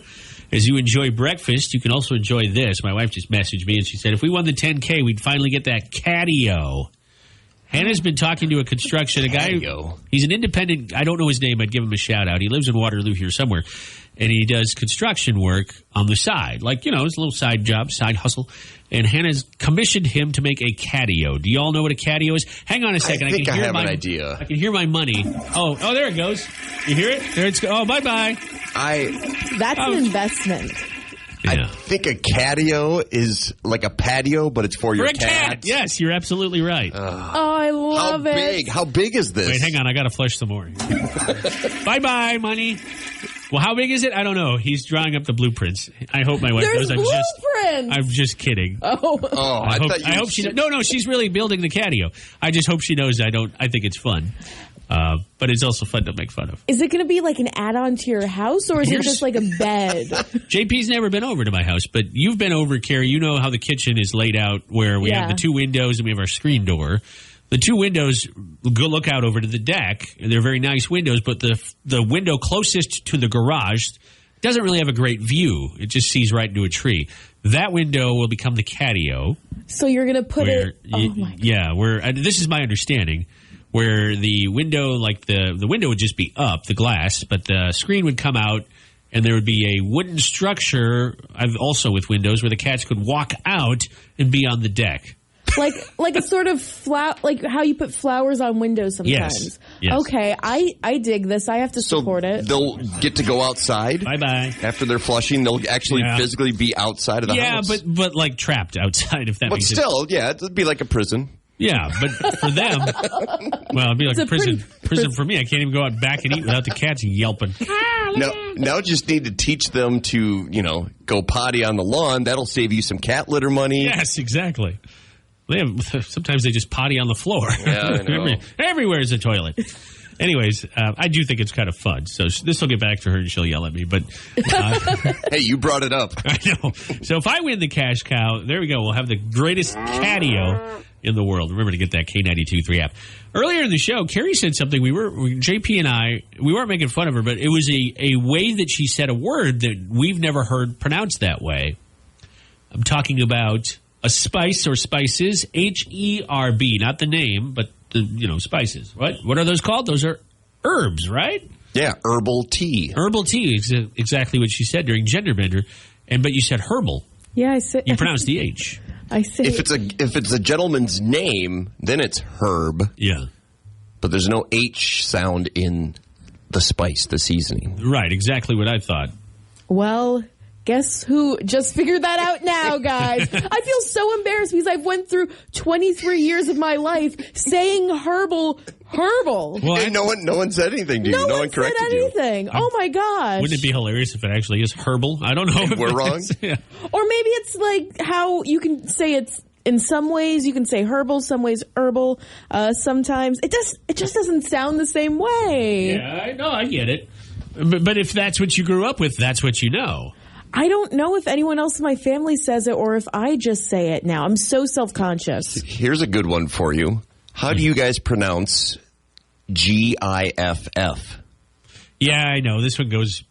As you enjoy breakfast, you can also enjoy this. My wife just messaged me and she said, if we won the 10K, we'd finally get that catio. Hannah's been talking to a guy. He's an independent. I don't know his name. I'd give him a shout out. He lives in Waterloo here somewhere. And he does construction work on the side. Like, it's a little side job, side hustle. And Hannah's commissioned him to make a catio. Do you all know what a catio is? Hang on a second. I think I have an idea. I can hear my money. Oh, there it goes. You hear it? There it's go. Oh, bye-bye. That's an investment. Yeah. I think a catio is like a patio, but it's for your cat. Yes, you're absolutely right. I love it. How big is this? Wait, hang on. I got to flush some more. Bye-bye, money. Well, how big is it? I don't know. He's drawing up the blueprints. I hope my wife knows. I'm just kidding. Oh, I hope she. No, she's really building the catio. I just hope she knows I think it's fun. But it's also fun to make fun of. Is it going to be like an add-on to your house, or is it just like a bed? JP's never been over to my house, but you've been over, Carrie. You know how the kitchen is laid out, where we have the two windows and we have our screen door. The two windows look out over to the deck. They're very nice windows, but the window closest to the garage doesn't really have a great view. It just sees right into a tree. That window will become the catio. So you're going to put it... Oh, my God. Yeah, this is my understanding, where the window, like the window would just be up, the glass, but the screen would come out, and there would be a wooden structure, also with windows, where the cats could walk out and be on the deck. Like a sort of like how you put flowers on windows sometimes. Yes. Okay, I dig this. I have to support it. They'll get to go outside. Bye-bye. After they're flushing, they'll actually physically be outside of the house. Yeah, but like trapped outside, if that makes sense. But still, it'd be like a prison. Yeah, but for them, well, it'd be like prison for me. I can't even go out back and eat without the cats yelping. Now just need to teach them to, go potty on the lawn. That'll save you some cat litter money. Yes, exactly. Sometimes they just potty on the floor. Yeah, I know. Everywhere is a toilet. Anyways, I do think it's kind of fun. So this will get back to her and she'll yell at me. But hey, you brought it up. I know. So if I win the cash cow, there we go. We'll have the greatest catio in the world. Remember to get that K92.3 app. Earlier in the show, Carrie said something. JP and I, we weren't making fun of her, but it was a way that she said a word that we've never heard pronounced that way. I'm talking about a spice or spices, HERB, not the name, but the spices. What are those called? Those are herbs, right? Yeah, herbal tea. Herbal tea is exactly what she said during Gender Bender, but you said herbal. Yeah, I said. You pronounced the H. I say if it's a gentleman's name, then it's herb. Yeah, but there's no H sound in the spice, the seasoning. Right, exactly what I thought. Well, guess who just figured that out now, guys? I feel so embarrassed because I've went through 23 years of my life saying herbal. Well, and no one said anything to you. No one corrected said anything. Oh my gosh! Wouldn't it be hilarious if it actually is herbal? I don't know. If we're wrong. Yeah. Or maybe it's like how you can say it's in some ways you can say herbal, some ways herbal. Sometimes it just doesn't sound the same way. Yeah, I get it. But if that's what you grew up with, that's what you know. I don't know if anyone else in my family says it or if I just say it now. I'm so self-conscious. Here's a good one for you. How do you guys pronounce GIFF? Yeah, I know. This one goes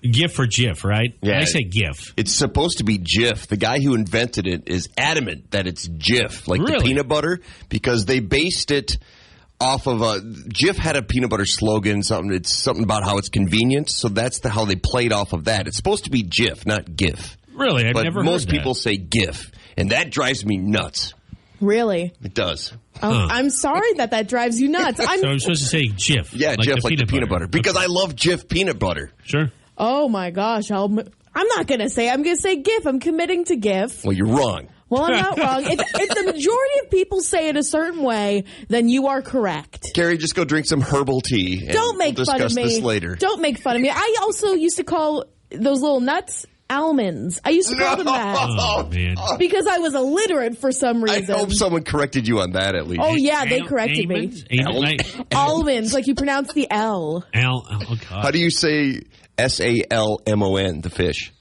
GIF or GIF, right? Yeah. I say GIF. It's supposed to be GIF. The guy who invented it is adamant that it's GIF, like Really? the peanut butter, because they based it off of GIF had a peanut butter slogan, it's something about how it's convenient, so that's how they played off of that. It's supposed to be GIF, not GIF. Really? I've but never heard most people that. say GIF, and that drives me nuts. Really? It does. I'm sorry that drives you nuts. So I'm supposed to say GIF. Yeah, GIF like the peanut butter. Because I love GIF peanut butter. Sure. Oh my gosh. I'm not going to say. I'm going to say GIF. I'm committing to GIF. Well, you're wrong. Well, I'm not wrong. If the majority of people say it a certain way, then you are correct. Carrie, just go drink some herbal tea. And Don't make we'll fun of discuss me. this later. Don't make fun of me. I also used to call those little nuts almonds. I used to call them that. Oh, man. Because I was illiterate for some I reason. hope someone corrected you on that at least. Oh, yeah, they corrected me. Almonds, like you pronounce the L. Oh, God. How do you say SALMON, the fish?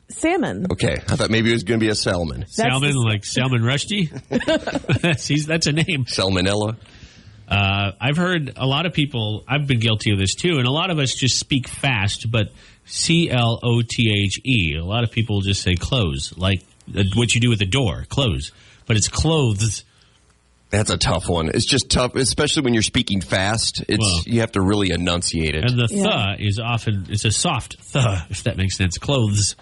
Salmon. Okay, I thought maybe it was going to be a salmon. Salmon, like Salmon Rushdie? That's a name. Salmonella. I've heard a lot of people, I've been guilty of this too, and a lot of us just speak fast, but CLOTHE. A lot of people just say close, like what you do with the door, close. But it's clothes. That's a tough one. It's just tough, especially when you're speaking fast. You have to really enunciate it. And the is often, it's a soft if that makes sense. Clothes.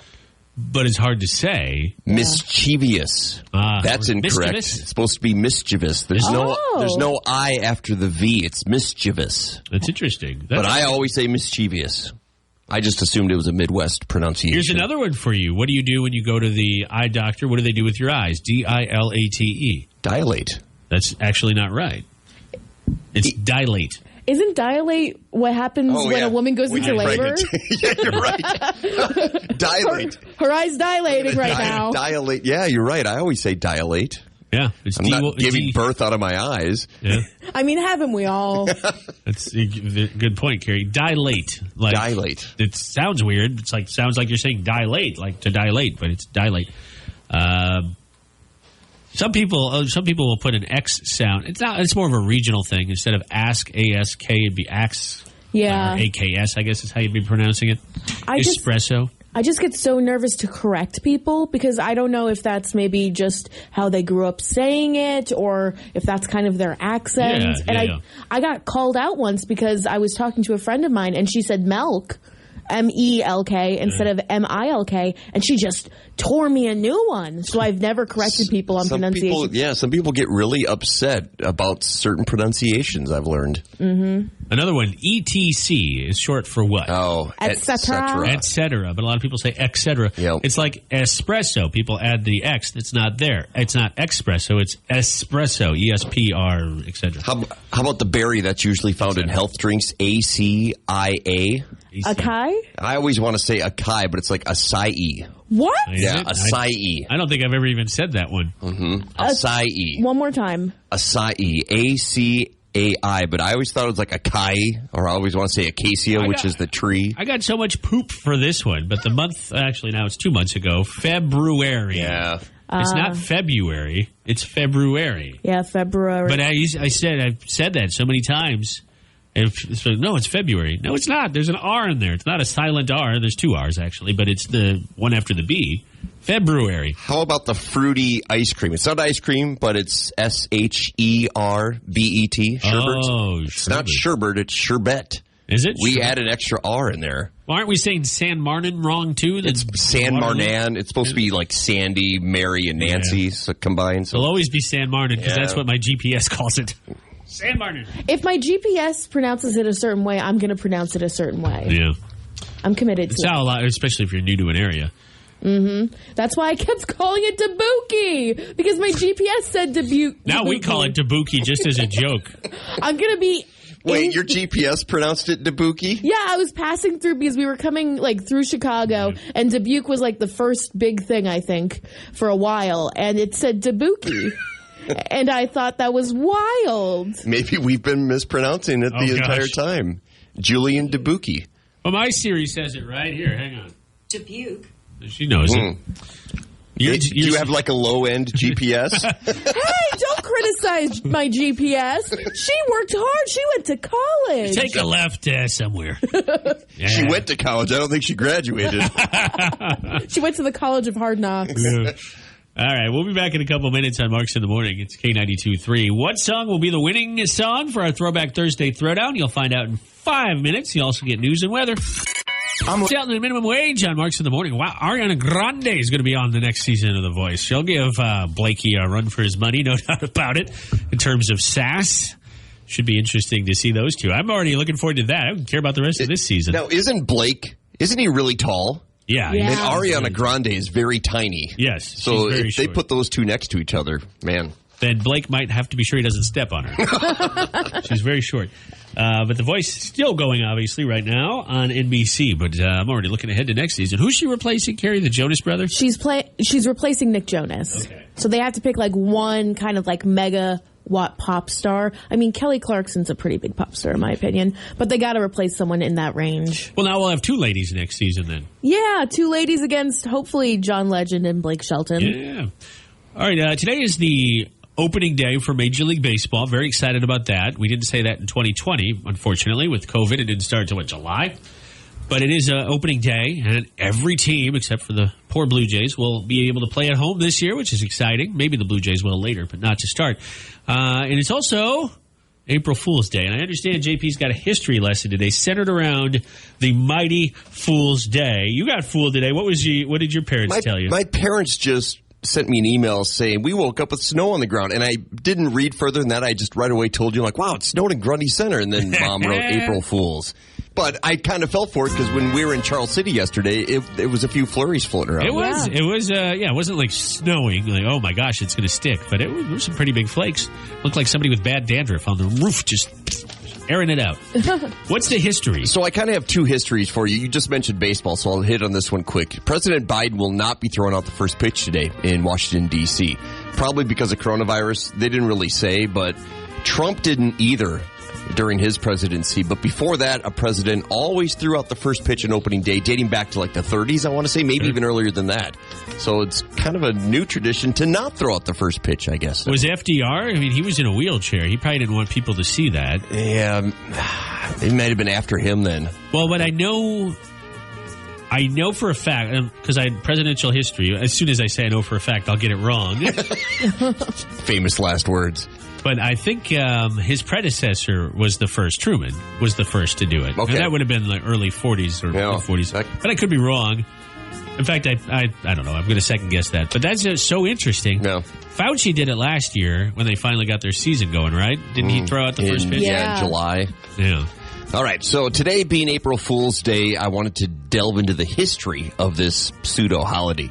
But it's hard to say. Mischievous. That's incorrect. Mischievous? It's supposed to be mischievous. There's no I after the V. It's mischievous. That's interesting. But I always say mischievous. I just assumed it was a Midwest pronunciation. Here's another one for you. What do you do when you go to the eye doctor? What do they do with your eyes? DILATE. Dilate. That's actually not right. It's dilate. Isn't dilate what happens when a woman goes into labor? Yeah, you're right. Dilate. Her eyes dilating right now. Dilate. Yeah, you're right. I always say dilate. Yeah. I'm not giving birth out of my eyes. Yeah. I mean, haven't we all? That's a good point, Carrie. Dilate. Dilate. It sounds weird. Sounds like you're saying dilate, like to dilate, but it's dilate. Some people will put an X sound. It's more of a regional thing. Instead of ask, ASK, it'd be ax. Yeah. Or AKS, I guess is how you'd be pronouncing it. Espresso. I just get so nervous to correct people because I don't know if that's maybe just how they grew up saying it or if that's kind of their accent. I got called out once because I was talking to a friend of mine and she said milk. M-E-L-K instead of M-I-L-K, and she just tore me a new one. So I've never corrected people on pronunciation. Some people get really upset about certain pronunciations, I've learned. Mm-hmm. Another one, ETC, is short for what? Oh, et cetera. Et cetera. But a lot of people say et cetera. Yep. It's like espresso. People add the X that's not there. It's not espresso. It's espresso. E-S-P-R, et cetera. How about the berry that's usually found in health drinks? A-C-I-A. Acai? I always want to say acai, but it's like acai. What? Yeah, acai. I don't think I've ever even said that one. Mm-hmm. Acai. One more time. Acai. A-C-A-I. But I always thought it was like acai, or I always want to say acacia, which is the tree. I got so much poop for this one, but the month, actually now it's 2 months ago, February. Yeah. It's not February, it's February. Yeah, February. But I've said that so many times. No, it's February. No, it's not. There's an R in there. It's not a silent R. There's 2 R's, actually, but it's the one after the B. February. How about the fruity ice cream? It's not ice cream, but it's S-H-E-R-B-E-T. Sherbet. Oh, it's not sherbet, it's sherbet. Is it? We add an extra R in there. Well, aren't we saying San Marnin wrong, too? It's San Marnan. It's supposed to be like Sandy, Mary, and Nancy combined. So it'll always be San Marnin, because that's what my GPS calls it. San Marnin. If my GPS pronounces it a certain way, I'm going to pronounce it a certain way. Yeah. I'm committed to it. It's not a lot, especially if you're new to an area. Mm-hmm. That's why I kept calling it Dabuki, because my GPS said Dabuki. Now we call it Dabuki just as a joke. I'm going to be... Wait, your GPS pronounced it Dabuki? Yeah, I was passing through because we were coming through Chicago, and Dubuque was the first big thing, I think, for a while, and it said Dabuki. And I thought that was wild. Maybe we've been mispronouncing it the entire time. Julian Dabuki. Well, my Siri says it right here. Hang on. Dubuque. She knows it. Do you have a low-end GPS? Hey, don't criticize my GPS. She worked hard. She went to college. Take a left somewhere. Yeah. She went to college. I don't think she graduated. She went to the College of Hard Knocks. Yeah. All right, we'll be back in a couple minutes on Marks in the Morning. It's K92.3. What song will be the winning song for our Throwback Thursday Throwdown? You'll find out in 5 minutes. You'll also get news and weather. I'm shouting the minimum wage on Marks in the Morning. Wow, Ariana Grande is going to be on the next season of The Voice. She'll give Blakey a run for his money, no doubt about it, in terms of sass. Should be interesting to see those two. I'm already looking forward to that. I don't care about the rest of this season. Now, isn't he really tall? Yeah. Yeah. And Ariana Grande is very tiny. Yes. So if they put those two next to each other, man. Then Blake might have to be sure he doesn't step on her. She's very short. But The Voice is still going, obviously, right now on NBC. But I'm already looking ahead to next season. Who's she replacing, Carrie? The Jonas Brothers? She's replacing Nick Jonas. Okay. So they have to pick one kind of mega watt pop star. I mean, Kelly Clarkson's a pretty big pop star, in my opinion. But they got to replace someone in that range. Well, now we'll have 2 ladies next season then. Yeah, 2 ladies against, hopefully, John Legend and Blake Shelton. Yeah. All right, today is the opening day for Major League Baseball. Very excited about that. We didn't say that in 2020, unfortunately, with COVID. It didn't start until, July? But it is opening day, and every team, except for the poor Blue Jays, will be able to play at home this year, which is exciting. Maybe the Blue Jays will later, but not to start. And it's also April Fool's Day. And I understand JP's got a history lesson today centered around the mighty Fool's Day. You got fooled today. What did your parents tell you? My parents just sent me an email saying, we woke up with snow on the ground. And I didn't read further than that. I just right away told you, wow, it snowed in Grundy Center. And then Mom wrote April Fools. But I kind of fell for it because when we were in Charles City yesterday, it was a few flurries floating around. It wasn't like snowing, oh my gosh, it's going to stick. But there were some pretty big flakes. Looked like somebody with bad dandruff on the roof just airing it out. What's the history? So I kind of have 2 histories for you. You just mentioned baseball, so I'll hit on this one quick. President Biden will not be throwing out the first pitch today in Washington, D.C. Probably because of coronavirus. They didn't really say, but Trump didn't either during his presidency. But before that, a president always threw out the first pitch on opening day, dating back to the 30s, I want to say, maybe even earlier than that. So it's kind of a new tradition to not throw out the first pitch, I guess. Was FDR? I mean, he was in a wheelchair. He probably didn't want people to see that. Yeah, it might have been after him then. Well, but I know for a fact, because I had presidential history, as soon as I say I know for a fact, I'll get it wrong. Famous last words. But I think his predecessor was the first. Truman was the first to do it. Okay. And that would have been the early 40s or mid-40s. But I could be wrong. In fact, I don't know. I'm going to second guess that. But that's just so interesting. No. Fauci did it last year when they finally got their season going, right? Didn't he throw out the first pitch? Yeah, in July. Yeah. All right, so today being April Fool's Day, I wanted to delve into the history of this pseudo-holiday.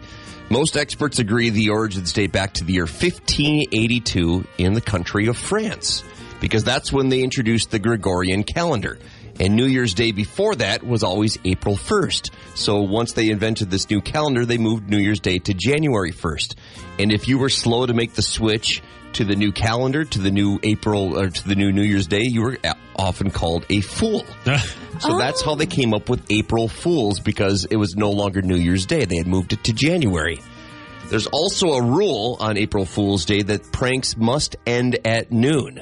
Most experts agree the origins date back to the year 1582 in the country of France, because that's when they introduced the Gregorian calendar. And New Year's Day before that was always April 1st. So once they invented this new calendar, they moved New Year's Day to January 1st. And if you were slow to make the switch to the new calendar, to the new April, or to the new New Year's Day, you were often called a fool. So that's how they came up with April Fools, because it was no longer New Year's Day. They had moved it to January. There's also a rule on April Fool's Day that pranks must end at noon.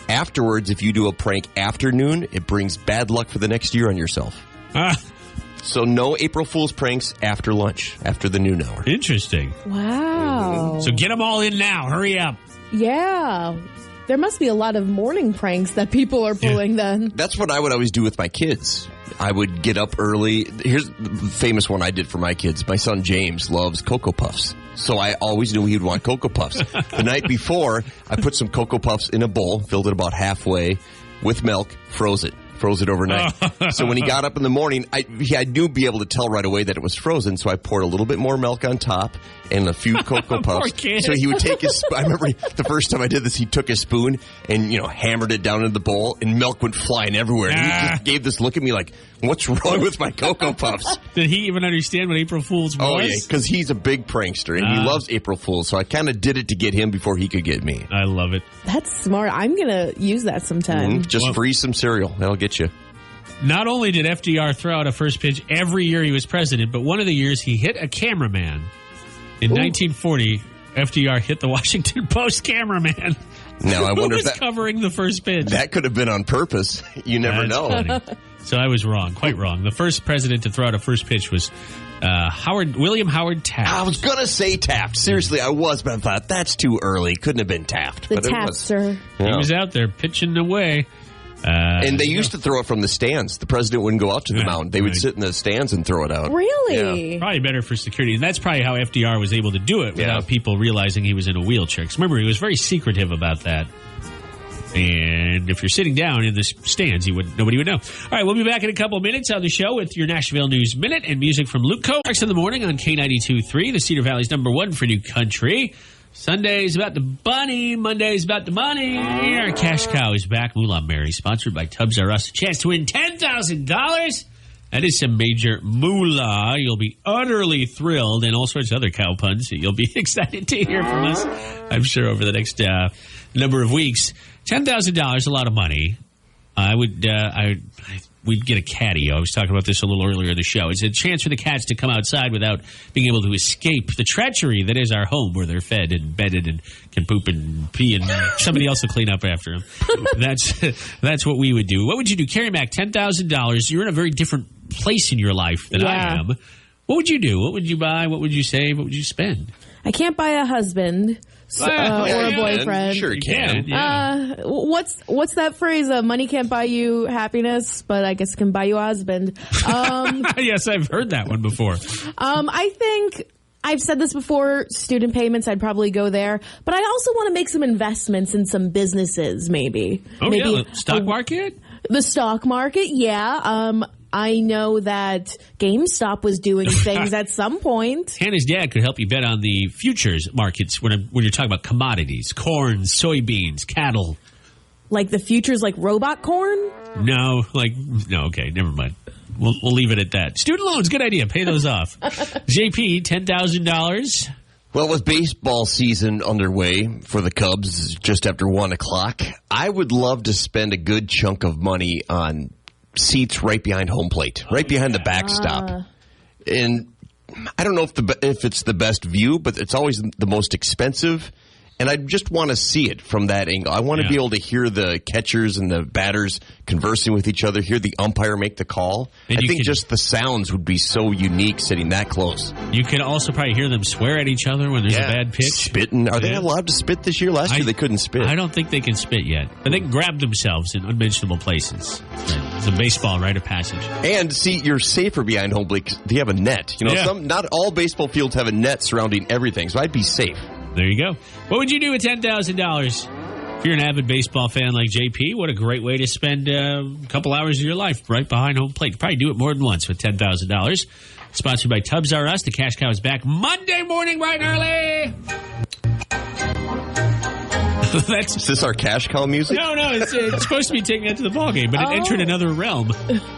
Afterwards, if you do a prank after noon, it brings bad luck for the next year on yourself. So no April Fool's pranks after lunch, after the noon hour. Interesting. Wow. So get them all in now. Hurry up. Yeah. There must be a lot of morning pranks that people are pulling then. That's what I would always do with my kids. I would get up early. Here's the famous one I did for my kids. My son James loves Cocoa Puffs. So I always knew he would want Cocoa Puffs. The night before, I put some Cocoa Puffs in a bowl, filled it about halfway with milk, froze it overnight. So when he got up in the morning, I knew be able to tell right away that it was frozen, so I poured a little bit more milk on top and a few Cocoa Puffs. So he would take his I remember the first time I did this, he took his spoon and, hammered it down into the bowl, and milk went flying everywhere. And he just gave this look at me like, what's wrong with my Cocoa Puffs? Did he even understand what April Fool's was? Oh, yeah, because he's a big prankster, and he loves April Fools, so I kind of did it to get him before he could get me. I love it. That's smart. I'm going to use that sometime. Just freeze some cereal. That'll get you. Not only did FDR throw out a first pitch every year he was president, but one of the years he hit a cameraman. In 1940, FDR hit the Washington Post cameraman. Now, I wonder who if was covering the first pitch. That could have been on purpose. You never know. Funny. So I was wrong, quite wrong. The first president to throw out a first pitch was William Howard Taft. I was going to say Taft. Seriously, I was, but I thought that's too early. Couldn't have been Taft. The but Taft, sir. He was out there pitching away. And they used to throw it from the stands. The president wouldn't go out to the mound. They would sit in the stands and throw it out. Really? Yeah. Probably better for security. And that's probably how FDR was able to do it without people realizing he was in a wheelchair. 'Cause remember, he was very secretive about that. And if you're sitting down in the stands, nobody would know. All right, we'll be back in a couple of minutes on the show with your Nashville News Minute and music from Luke Coe. Next in the morning on K92.3, the Cedar Valley's #1 for new country. Sunday's about the bunny. Monday's about the money. Our cash cow is back. Moolah Mary, sponsored by Tubbs R Us. A chance to win $10,000. That is some major moolah. You'll be utterly thrilled, and all sorts of other cow puns that you'll be excited to hear from us, I'm sure, over the next number of weeks. $10,000, a lot of money. We'd get a caddy. I was talking about this a little earlier in the show. It's a chance for the cats to come outside without being able to escape the treachery that is our home, where they're fed and bedded and can poop and pee, and somebody else will clean up after them. That's what we would do. What would you do? Carry back $10,000. You're in a very different place in your life than I am. What would you do? What would you buy? What would you save? What would you spend? I can't buy a husband. Or a boyfriend. Sure you can. What's that phrase? Money can't buy you happiness, but I guess it can buy you a husband. Yes, I've heard that one before. I think I've said this before. Student payments, I'd probably go there, but I also want to make some investments in some businesses. Maybe. The stock market. The stock market, yeah. I know that GameStop was doing things at some point. Hannah's dad could help you bet on the futures markets when you're talking about commodities, corn, soybeans, cattle. Like the futures, like robot corn? No, okay, never mind. We'll leave it at that. Student loans, good idea. Pay those off. JP, $10,000. Well, with baseball season underway for the Cubs just after 1 o'clock, I would love to spend a good chunk of money on seats right behind home plate, right behind the backstop. And I don't know if it's the best view, but it's always the most expensive. And I just want to see it from that angle. I want to be able to hear the catchers and the batters conversing with each other, hear the umpire make the call. And I think just the sounds would be so unique sitting that close. You could also probably hear them swear at each other when there's a bad pitch. Spitting. Are they allowed to spit this year? Last year they couldn't spit. I don't think they can spit yet. But they can grab themselves in unmentionable places. It's a baseball rite of passage. And see, you're safer behind home plate because you have a net. Not all baseball fields have a net surrounding everything, so I'd be safe. There you go. What would you do with $10,000? If you're an avid baseball fan like JP, what a great way to spend a couple hours of your life right behind home plate. You'd probably do it more than once with $10,000. Sponsored by Tubbs R Us. The Cash Cow is back Monday morning bright and early. Is this our Cash Cow music? No, it's supposed to be taking that to the ballgame, but it entered another realm.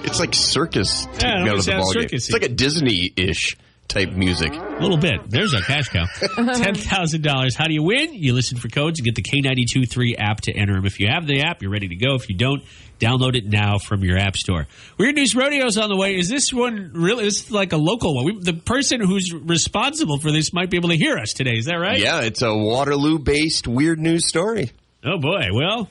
It's like circus taking it out of the ballgame. Circus-y. It's like a Disney-ish type music. A little bit. There's our Cash Cow. $10,000. How do you win? You listen for codes and get the K92.3 app to enter them. If you have the app, you're ready to go. If you don't, download it now from your app store. Weird News Rodeo's on the way. Is this one really? This is like a local one. The person who's responsible for this might be able to hear us today. Is that right? Yeah, it's a Waterloo-based Weird News story. Oh, boy. Well,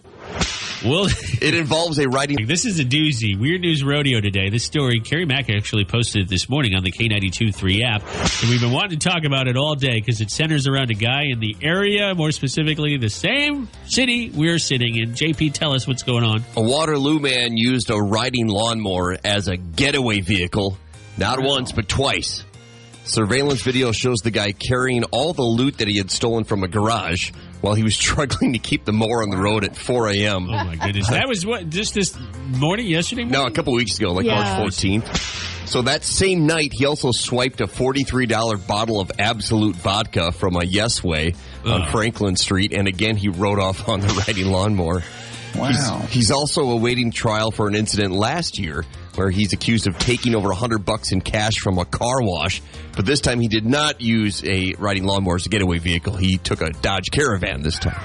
it involves a writing. This is a doozy. Weird News Rodeo today. This story, Carrie Mack actually posted it this morning on the K92.3 app. And we've been wanting to talk about it all day because it centers around a guy in the area, more specifically the same city we're sitting in. JP, tell us what's going on. A Waterloo man used a riding lawnmower as a getaway vehicle, not once, but twice. Surveillance video shows the guy carrying all the loot that he had stolen from a garage while he was struggling to keep the mower on the road at 4 a.m. Oh, my goodness. That was just this morning, yesterday morning? No, a couple weeks ago, March 14th. So that same night, he also swiped a $43 bottle of Absolute vodka from a Yes Way on Franklin Street. And again, he rode off on the riding lawnmower. Wow. He's also awaiting trial for an incident last year where he's accused of taking over $100 in cash from a car wash. But this time he did not use a riding lawnmower as a getaway vehicle. He took a Dodge Caravan this time.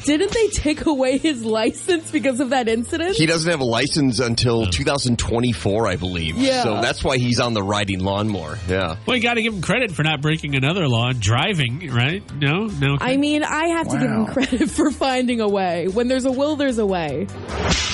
Didn't they take away his license because of that incident? He doesn't have a license until 2024, I believe. Yeah. So that's why he's on the riding lawnmower. Yeah. Well, you got to give him credit for not breaking another law, driving, right? No. I mean, I have to give him credit for finding a way. When there's a will, there's a way.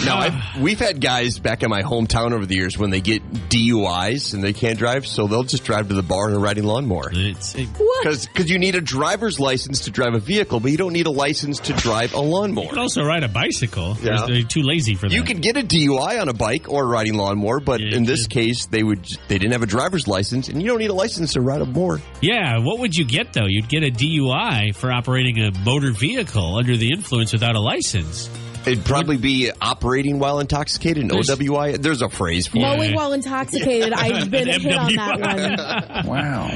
No, we've had guys back in my hometown over the years when they get DUIs and they can't drive, so they'll just drive to the bar in a riding lawnmower. Because you need a driver's license to drive a vehicle, but you don't need a license to drive a lawnmower. You can also ride a bicycle. Yeah. They're too lazy for that. You could get a DUI on a bike or a riding lawnmower, but in this case, they didn't have a driver's license, and you don't need a license to ride a mower. Yeah, what would you get, though? You'd get a DUI for operating a motor vehicle under the influence without a license. It'd probably be operating while intoxicated, an OWI. There's a phrase for it. Mowing while intoxicated. I've been hit on that one. Wow.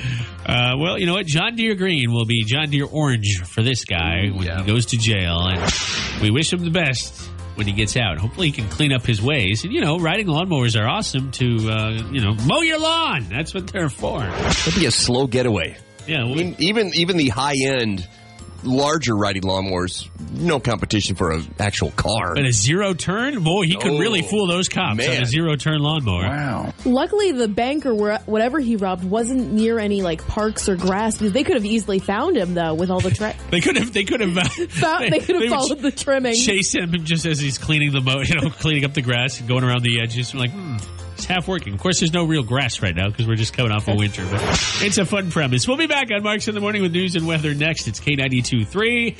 Well, you know what? John Deere Green will be John Deere Orange for this guy when he goes to jail. And we wish him the best when he gets out. Hopefully he can clean up his ways. And, riding lawnmowers are awesome to, mow your lawn. That's what they're for. It'd be a slow getaway. Yeah. I mean, even the high-end, larger riding lawnmowers, no competition for an actual car. But a zero turn? Boy, he could really fool those cops on a zero turn lawnmower. Wow. Luckily, the bank or whatever he robbed wasn't near any parks or grass. They could have easily found him though with all the They could have. They could have followed the trimming. Chase him just as he's cleaning cleaning up the grass and going around the edges. We're like, it's half working. Of course, there's no real grass right now because we're just coming off of winter. But it's a fun premise. We'll be back on Marks in the Morning with news and weather next. It's K92.3.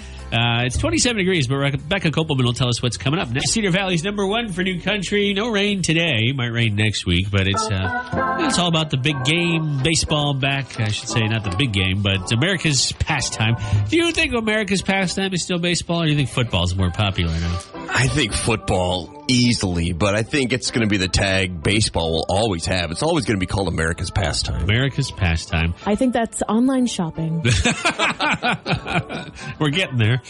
It's 27 degrees, but Rebecca Kopelman will tell us what's coming up next. Cedar Valley's number one for new country. No rain today. Might rain next week, but it's all about the big game. Baseball back. I should say not the big game, but America's pastime. Do you think America's pastime is still baseball, or do you think football is more popular now? I think football easily, but I think it's going to be the tag baseball will always have. It's always going to be called America's pastime. America's pastime. I think that's online shopping. We're getting there.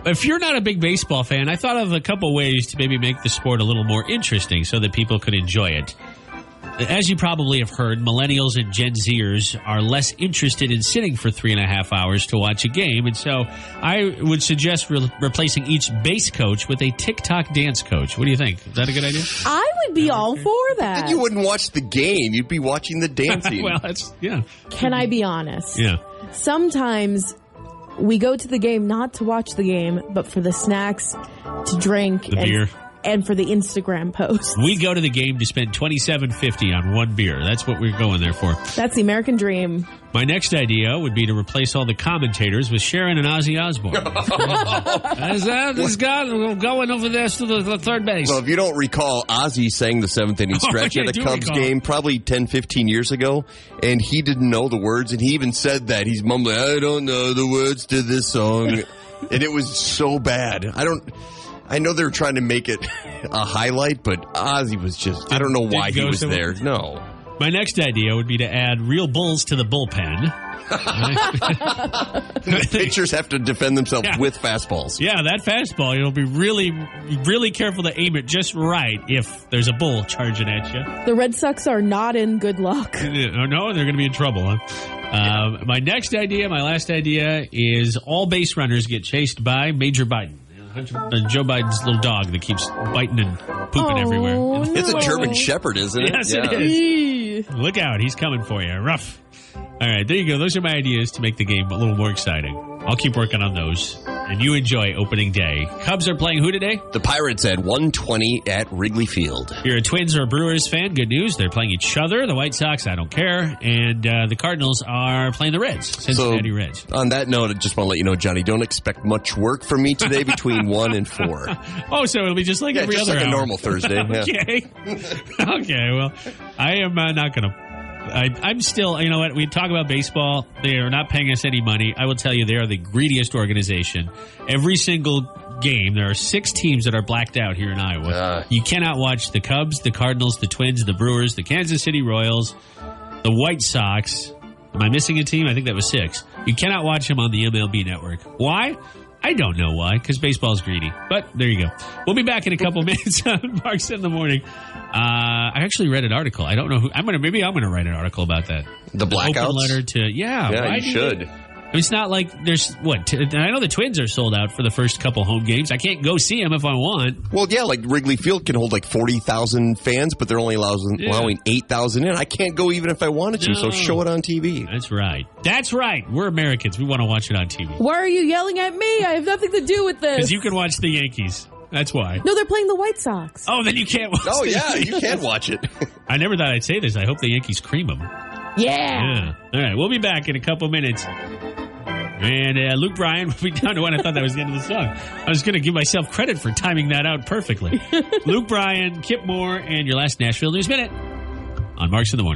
If you're not a big baseball fan, I thought of a couple ways to maybe make the sport a little more interesting so that people could enjoy it. As you probably have heard, millennials and Gen Zers are less interested in sitting for 3.5 hours to watch a game. And so I would suggest replacing each base coach with a TikTok dance coach. What do you think? Is that a good idea? I would be all for that. Then you wouldn't watch the game. You'd be watching the dancing. Well, Can I be honest? Yeah. Sometimes we go to the game not to watch the game, but for the snacks, to drink, The beer. and for the Instagram posts. We go to the game to spend $27.50 on one beer. That's what we're going there for. That's the American dream. My next idea would be to replace all the commentators with Sharon and Ozzy Osbourne. This guy going over there to the third base. Well, if you don't recall, Ozzy sang the seventh inning stretch at a Cubs game probably 10, 15 years ago, and he didn't know the words, and he even said that. He's mumbling, I don't know the words to this song. And it was so bad. I know they were trying to make it a highlight, but Ozzy was just, I don't know why he was there. No. My next idea would be to add real bulls to the bullpen. The pitchers have to defend themselves with fastballs. Yeah, that fastball, you'll be really, really careful to aim it just right if there's a bull charging at you. The Red Sox are not in good luck. Oh, no, they're going to be in trouble, huh? My next idea, my last idea, is all base runners get chased by Major Biden. Joe Biden's little dog that keeps biting and pooping everywhere. No. It's a German Shepherd, isn't it? Yes, it is. Look out, he's coming for you. Rough. All right, there you go. Those are my ideas to make the game a little more exciting. I'll keep working on those. And you enjoy opening day. Cubs are playing who today? The Pirates at 1:20 at Wrigley Field. If you're a Twins or a Brewers fan, good news. They're playing each other. The White Sox, I don't care. And the Cardinals are playing the Reds, Cincinnati Reds. On that note, I just want to let you know, Johnny, don't expect much work from me today between 1 and 4. Oh, so it'll be just like every just other like hour. a normal Thursday. Yeah. Okay. Okay, well, I am not going to. I'm still, you know what, we talk about baseball. They are not paying us any money. I will tell you, they are the greediest organization. Every single game, there are 6 teams that are blacked out here in Iowa. You cannot watch the Cubs, the Cardinals, the Twins, the Brewers, the Kansas City Royals, the White Sox. Am I missing a team? I think that was 6. You cannot watch them on the MLB network. Why? I don't know why, because baseball is greedy. But there you go. We'll be back in a couple minutes on Marks in the Morning. I actually read an article. I don't know who. Maybe I'm gonna write an article about that. The blackouts? Open letter to Yeah, you should. It's not like there's I know the Twins are sold out for the first couple home games. I can't go see them if I want. Well, yeah, like Wrigley Field can hold like 40,000 fans, but they're only allowing 8,000 in. I can't go even if I wanted to, so show it on TV. That's right. That's right. We're Americans. We want to watch it on TV. Why are you yelling at me? I have nothing to do with this. Because you can watch the Yankees. That's why. No, they're playing the White Sox. Oh, then you can't watch Oh, yeah, you can watch it. I never thought I'd say this. I hope the Yankees cream them. Yeah. All right, we'll be back in a couple minutes. And Luke Bryan will be down to one. I thought that was the end of the song. I was going to give myself credit for timing that out perfectly. Luke Bryan, Kip Moore, and your last Nashville News Minute on Marks in the Morning.